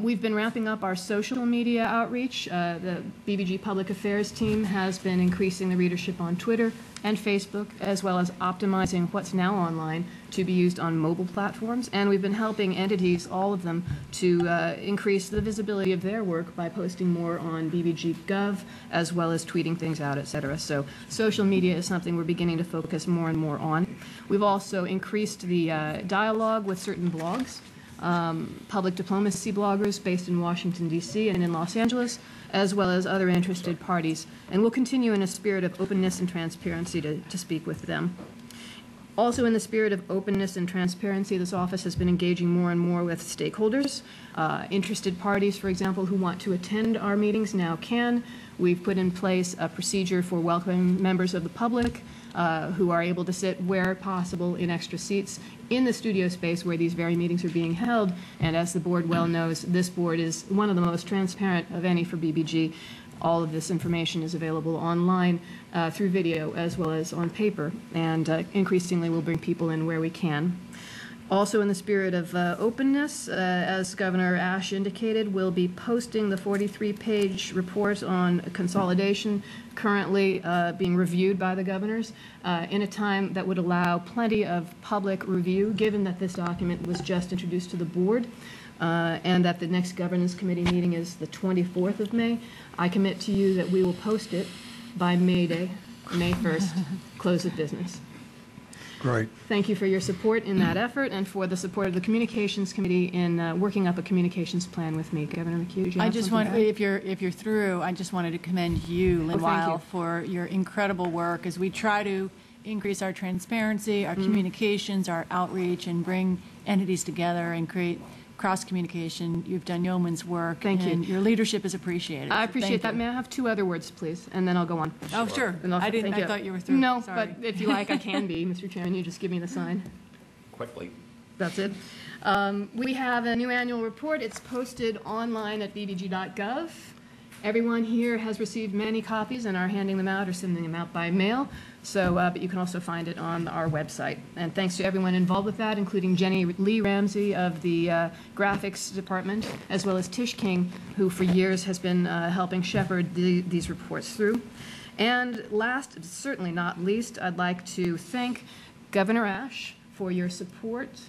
We've been ramping up our social media outreach. The BBG Public Affairs team has been increasing the readership on Twitter and Facebook, as well as optimizing what's now online to be used on mobile platforms. And we've been helping entities, all of them, to increase the visibility of their work by posting more on BBG.gov, as well as tweeting things out, et cetera. So social media is something we're beginning to focus more and more on. We've also increased the dialogue with certain blogs. Public diplomacy bloggers based in Washington, D.C. and in Los Angeles, as well as other interested parties. And we'll continue in a spirit of openness and transparency to speak with them. Also, in the spirit of openness and transparency, this office has been engaging more and more with stakeholders. Interested parties, for example, who want to attend our meetings now can. We've put in place a procedure for welcoming members of the public who are able to sit where possible in extra seats in the studio space where these very meetings are being held. And as the board well knows, this board is one of the most transparent of any for BBG. all of this information is available online through video as well as on paper, and increasingly we'll bring people in where we can. Also, in the spirit of openness, as Governor Ashe indicated, we'll be posting the 43-page report on consolidation currently being reviewed by the governors in a time that would allow plenty of public review, given that this document was just introduced to the board and that the next governance committee meeting is the 24th of May. I commit to you that we will post it by May Day, May 1st, close of business. Great. Thank you for your support in that effort and for the support of the Communications Committee in working up a communications plan with me. Governor McCue, did you I have just something want, to add? if you're through, I just wanted to commend you, Lynn thank Weil, you. for your incredible work as we try to increase our transparency, our communications, our outreach, and bring entities together and create cross-communication. You've done yeoman's work. Thank you. And your leadership is appreciated. I So appreciate thank that. you. May I have 2 other words, please? And then I'll go on. Oh, sure. And I'll- I didn't. thank I thought you were through. No, Sorry. but if you like, I can be, Mr. Chairman. You just give me the sign. Quickly. That's it. We have a new annual report. It's posted online at bbg.gov. Everyone here has received many copies and are handing them out or sending them out by mail. So, but you can also find it on our website. And thanks to everyone involved with that, including Jenny Lee Ramsey of the graphics department, as well as Tish King, who for years has been helping shepherd these reports through. And last, certainly not least, I'd like to thank Governor Ashe for your support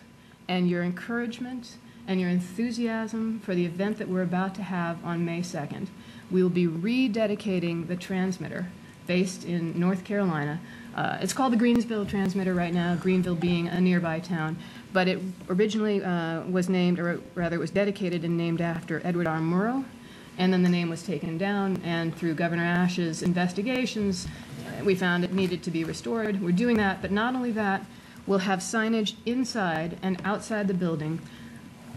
and your encouragement and your enthusiasm for the event that we're about to have on May 2nd. We will be rededicating the transmitter based in North Carolina. It's called the Greensville Transmitter right now, Greenville being a nearby town, but it originally was named, or rather it was dedicated and named after Edward R. Murrow, and then the name was taken down, and through Governor Ashe's investigations, we found it needed to be restored. We're doing that, but not only that, we'll have signage inside and outside the building,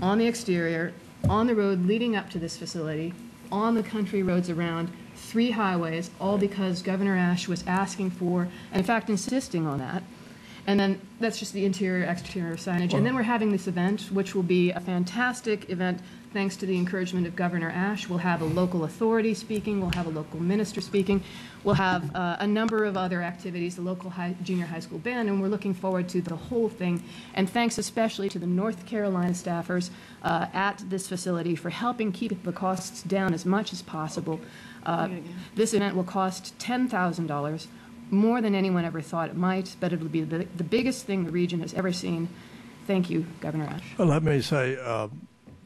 on the exterior, on the road leading up to this facility, on the country roads around, 3 highways, all because Governor Ashe was asking for, and in fact insisting on that. And then that's just the interior, exterior signage. And then we're having this event, which will be a fantastic event thanks to the encouragement of Governor Ashe. We'll have a local authority speaking. We'll have a local minister speaking. We'll have a number of other activities, the local junior high school band, and we're looking forward to the whole thing. And thanks especially to the North Carolina staffers at this facility for helping keep the costs down as much as possible. This event will cost $10,000. More than anyone ever thought it might, but it'll be the biggest thing the region has ever seen. Thank you, Governor Ashe. Well, let me say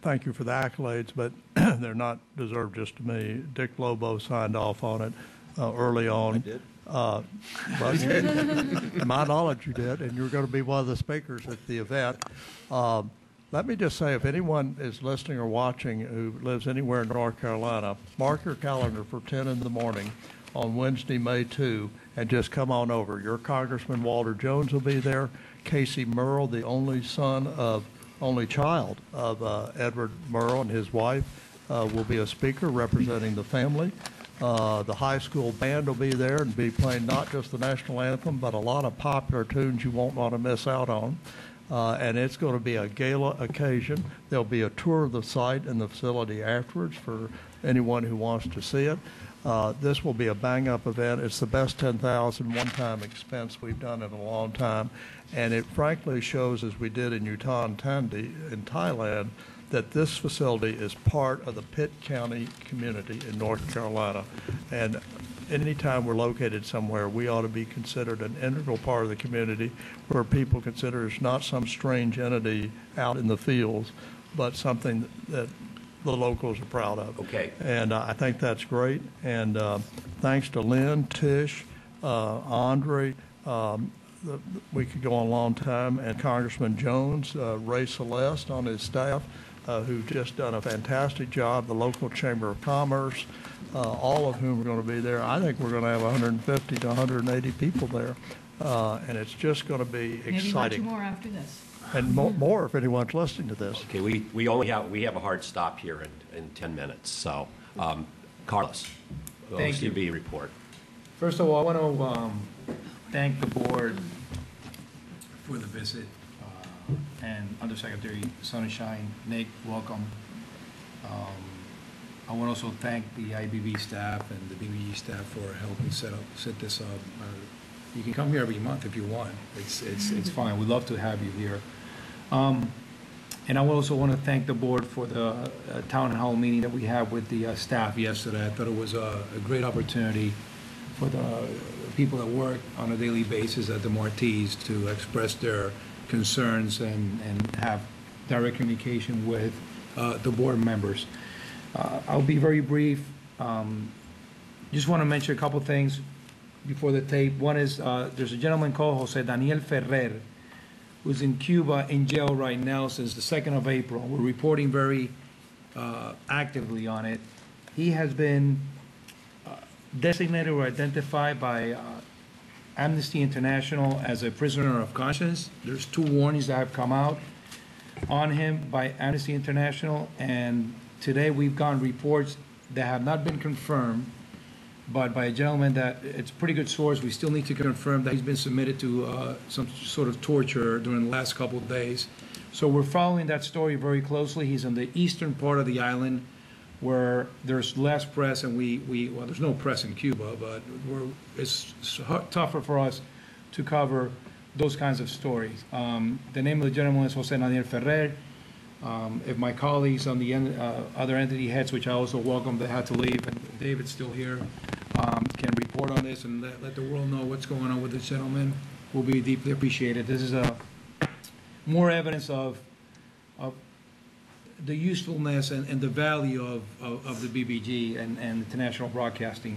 thank you for the accolades, but they're not deserved just to me. Dick Lobo signed off on it early on. I did. Well, to my knowledge, you did, and you're going to be one of the speakers at the event. Let me just say, if anyone is listening or watching who lives anywhere in North Carolina, mark your calendar for 10 in the morning on Wednesday, May 2, and just come on over. Your Congressman Walter Jones will be there. Casey Murrow, the only child of Edward Murrow and his wife, will be a speaker representing the family. The high school band will be there and be playing not just the national anthem, but a lot of popular tunes you won't want to miss out on. And it's going to be a gala occasion. There'll be a tour of the site and the facility afterwards for anyone who wants to see it. This will be a bang-up event. It's the best 10,000 one-time expense we've done in a long time. And it frankly shows, as we did in Yutan Tandi in Thailand, that this facility is part of the Pitt County community in North Carolina. And anytime we're located somewhere, we ought to be considered an integral part of the community where people consider us not some strange entity out in the fields, but something that the locals are proud of. Okay. And I think that's great. And thanks to Lynn, Tish, Andre, we could go on a long time, and Congressman Jones, Ray Celeste on his staff, who've just done a fantastic job, the local Chamber of Commerce, all of whom are going to be there. I think we're going to have 150 to 180 people there, and it's just going to be exciting. Maybe much more after this. And more if anyone's listening to this. Okay, we have a hard stop here in 10 minutes. So, Carlos, Thank you. OCB report. First of all, I want to thank the board for the visit, and Undersecretary Sunshine, Nick, welcome. I want to also thank the IBB staff and the BBG staff for helping set this up. You can come here every month if you want. It's fine. We'd love to have you here. And I also want to thank the board for the town hall meeting that we had with the staff yesterday. I thought it was a great opportunity for the people that work on a daily basis at the Martis to express their concerns and have direct communication with the board members. I'll be very brief. Just want to mention a couple things before the tape. One is there's a gentleman called Jose Daniel Ferrer who's in Cuba in jail right now since the 2nd of April. We're reporting very actively on it. He has been designated or identified by Amnesty International as a prisoner of conscience. There's 2 warnings that have come out on him by Amnesty International, and today we've gotten reports that have not been confirmed, but by a gentleman that it's a pretty good source. We still need to confirm that he's been submitted to some sort of torture during the last couple of days. So we're following that story very closely. He's in the eastern part of the island where there's less press, and well, there's no press in Cuba, but it's tougher for us to cover those kinds of stories. The name of the gentleman is Jose Daniel Ferrer. If my colleagues on the other entity heads, which I also welcome, they had to leave, and David's still here, can report on this and let the world know what's going on with this gentleman, will be deeply appreciated. This is more evidence of the usefulness and the value of the BBG and international broadcasting.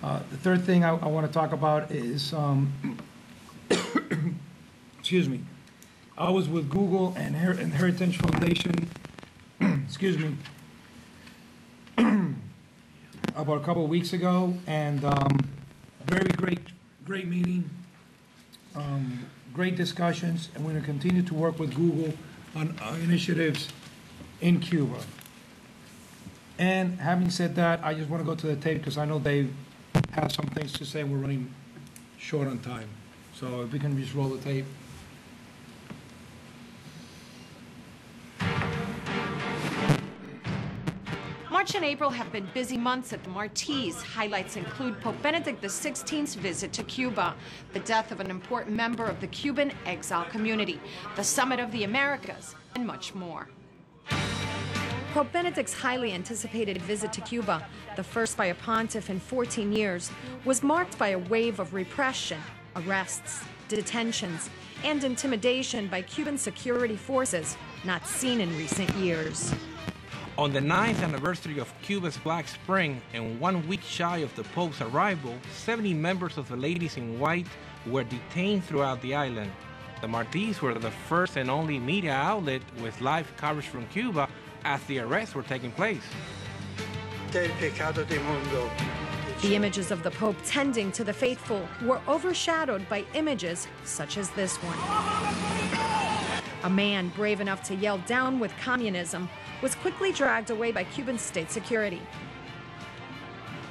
The third thing I want to talk about is, excuse me, I was with Google and Heritage Foundation, excuse me, about a couple of weeks ago, and very great meeting, great discussions, and we're going to continue to work with Google on initiatives in Cuba. And having said that, I just want to go to the tape because I know they have some things to say and we're running short on time. So if we can just roll the tape. March and April have been busy months at the Martis. Highlights include Pope Benedict XVI's visit to Cuba, the death of an important member of the Cuban exile community, the Summit of the Americas, and much more. Pope Benedict's highly anticipated visit to Cuba, the first by a pontiff in 14 years, was marked by a wave of repression, arrests, detentions, and intimidation by Cuban security forces not seen in recent years. On the 9th anniversary of Cuba's Black Spring and 1 week shy of the Pope's arrival, 70 members of the Ladies in White were detained throughout the island. The Martis were the first and only media outlet with live coverage from Cuba as the arrests were taking place. The images of the Pope tending to the faithful were overshadowed by images such as this one. A man brave enough to yell down with communism was quickly dragged away by Cuban state security.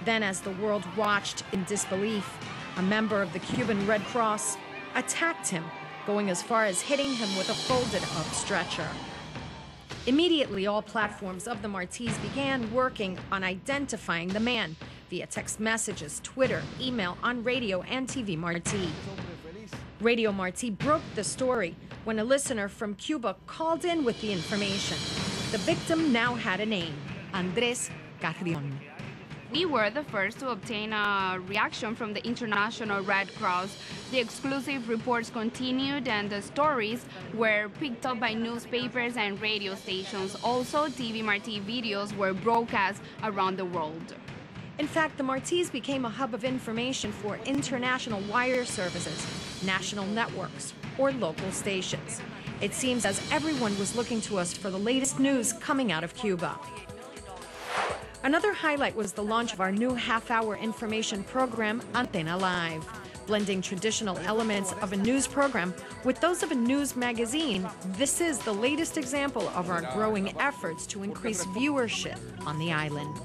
Then, as the world watched in disbelief, a member of the Cuban Red Cross attacked him, going as far as hitting him with a folded-up stretcher. Immediately, all platforms of the Martis began working on identifying the man via text messages, Twitter, email, on radio and TV Marti. Radio Marti broke the story when a listener from Cuba called in with the information. The victim now had a name, Andrés Carrion. We were the first to obtain a reaction from the International Red Cross. The exclusive reports continued and the stories were picked up by newspapers and radio stations. Also, TV Marti videos were broadcast around the world. In fact, the Martis became a hub of information for international wire services, national networks, or local stations. It seems as everyone was looking to us for the latest news coming out of Cuba. Another highlight was the launch of our new half-hour information program, Antena Live. Blending traditional elements of a news program with those of a news magazine, this is the latest example of our growing efforts to increase viewership on the island.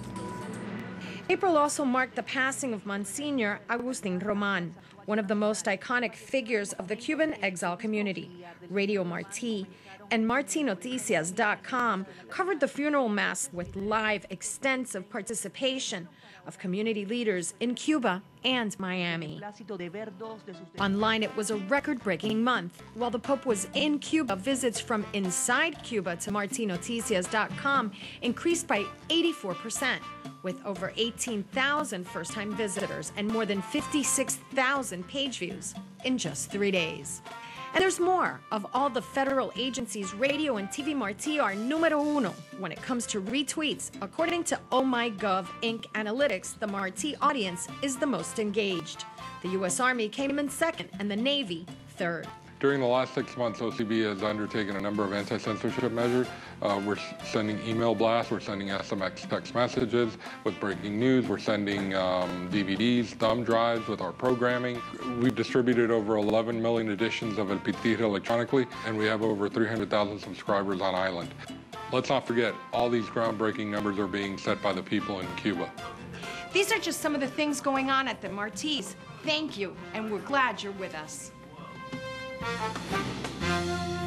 April also marked the passing of Monsignor Agustin Roman, one of the most iconic figures of the Cuban exile community. Radio Martí and MartíNoticias.com covered the funeral mass with live, extensive participation of community leaders in Cuba and Miami. Online, it was a record-breaking month. While the Pope was in Cuba, visits from inside Cuba to MartíNoticias.com increased by 84%, with over 18,000 first-time visitors and more than 56,000 page views in just 3 days. And there's more. Of all the federal agencies, Radio and TV Martí are numero uno when it comes to retweets. According to OhMyGov Inc. analytics, the Martí audience is the most engaged. The U.S. Army came in second and the Navy third. During the last 6 months, OCB has undertaken a number of anti-censorship measures. We're sending email blasts, we're sending SMS text messages with breaking news, we're sending DVDs, thumb drives with our programming. We've distributed over 11 million editions of El Pitira electronically, and we have over 300,000 subscribers on island. Let's not forget, all these groundbreaking numbers are being set by the people in Cuba. These are just some of the things going on at the Martís. Thank you, and we're glad you're with us.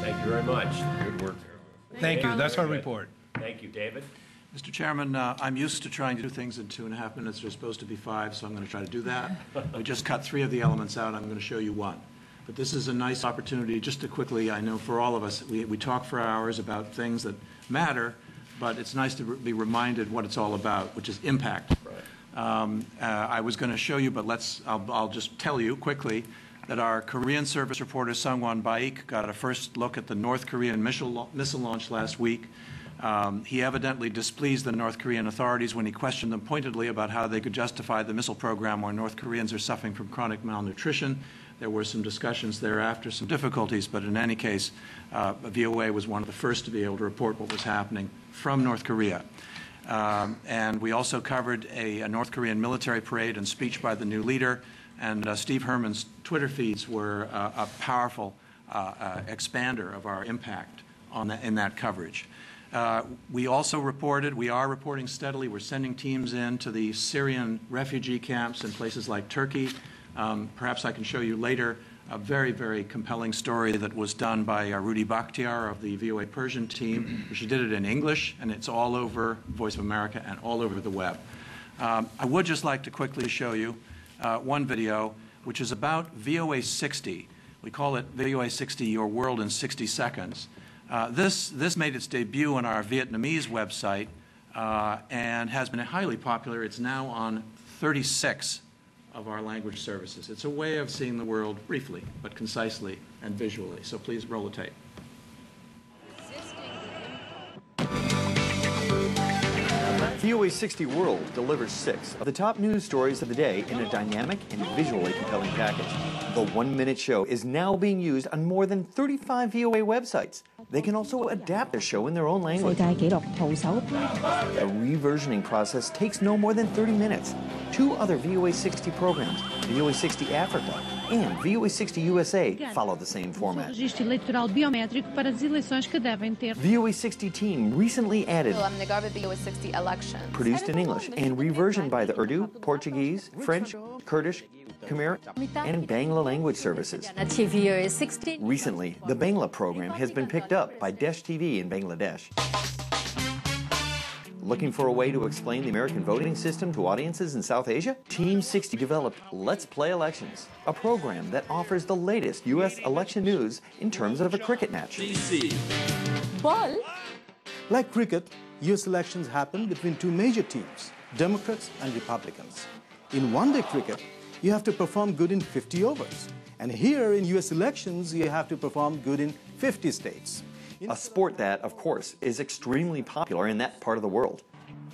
Thank you very much. Good work. Thank you. That's our report. Thank you, David. Mr. Chairman, I'm used to trying to do things in 2.5 minutes. They're supposed to be 5, so I'm going to try to do that. We just cut 3 of the elements out. I'm going to show you 1. But this is a nice opportunity just to quickly, I know for all of us, we talk for hours about things that matter, but it's nice to be reminded what it's all about, which is impact. Right. I was going to show you, but I'll just tell you quickly that our Korean service reporter Sungwon Baik got a first look at the North Korean missile launch last week. He evidently displeased the North Korean authorities when he questioned them pointedly about how they could justify the missile program where North Koreans are suffering from chronic malnutrition. There were some discussions thereafter, some difficulties, but in any case, VOA was one of the first to be able to report what was happening from North Korea. And we also covered a North Korean military parade and speech by the new leader. And Steve Herman's Twitter feeds were a powerful expander of our impact in that coverage. We also reported, we are reporting steadily, we're sending teams in to the Syrian refugee camps in places like Turkey. Perhaps I can show you later a very, very compelling story that was done by Rudy Bakhtiar of the VOA Persian team. She did it in English, and it's all over Voice of America and all over the web. I would just like to quickly show you one video, which is about VOA 60. We call it VOA 60, Your World in 60 Seconds. This made its debut on our Vietnamese website and has been highly popular. It's now on 36 of our language services. It's a way of seeing the world briefly, but concisely and visually. So please roll the tape. VOA 60 World delivers 6 of the top news stories of the day in a dynamic and visually compelling package. The 1-minute show is now being used on more than 35 VOA websites. They can also adapt their show in their own language. The reversioning process takes no more than 30 minutes. 2 other VOA 60 programs, VOA 60 Africa and VOA 60 USA, follow the same format. VOA 60 team recently added VOA 60 election. Produced in English and reversioned by the Urdu, Portuguese, French, Kurdish, Khmer, and Bangla language services. Recently, the Bangla program has been picked up by Desh TV in Bangladesh. Looking for a way to explain the American voting system to audiences in South Asia? Team 60 developed Let's Play Elections, a program that offers the latest U.S. election news in terms of a cricket match. Ball? Like cricket, U.S. elections happen between 2 major teams, Democrats and Republicans. In one-day cricket, you have to perform good in 50 overs. And here in U.S. elections, you have to perform good in 50 states. A sport that, of course, is extremely popular in that part of the world.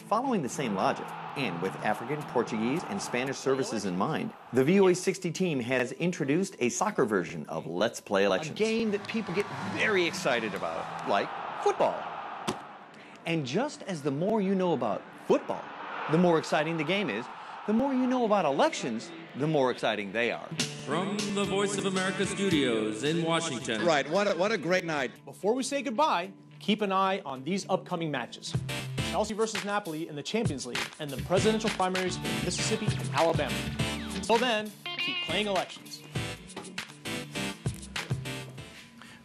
Following the same logic, and with African, Portuguese, and Spanish services in mind, the VOA 60 team has introduced a soccer version of Let's Play Elections. A game that people get very excited about, like football. And just as the more you know about football, the more exciting the game is, the more you know about elections, the more exciting they are. From the Voice of America studios in Washington. Right, what a great night. Before we say goodbye, keep an eye on these upcoming matches. Chelsea versus Napoli in the Champions League and the presidential primaries in Mississippi and Alabama. Until then, keep playing elections.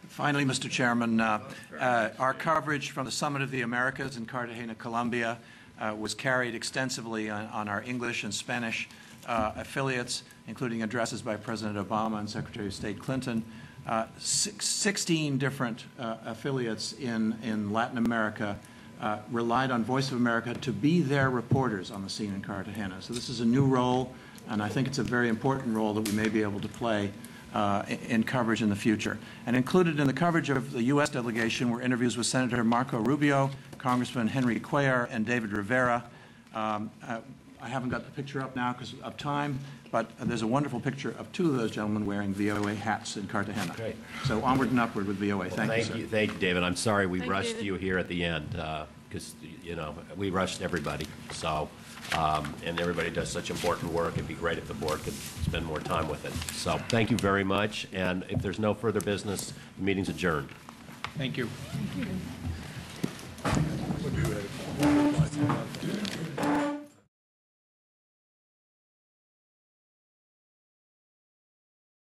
Finally, Mr. Chairman, our coverage from the Summit of the Americas in Cartagena, Colombia, was carried extensively on our English and Spanish affiliates, including addresses by President Obama and Secretary of State Clinton. 16 different affiliates in Latin America relied on Voice of America to be their reporters on the scene in Cartagena. So this is a new role, and I think it's a very important role that we may be able to play in coverage in the future. And included in the coverage of the U.S. delegation were interviews with Senator Marco Rubio, Congressman Henry Cuellar, and David Rivera. I haven't got the picture up now because of time, but there's a wonderful picture of two of those gentlemen wearing VOA hats in Cartagena. Great. So onward and upward with VOA. Thank you, sir. Thank you, David. I'm sorry we rushed you here at the end because, you know, we rushed everybody. So, and everybody does such important work. It'd be great if the board could spend more time with it. So thank you very much. And if there's no further business, the meeting's adjourned. Thank you. Thank you.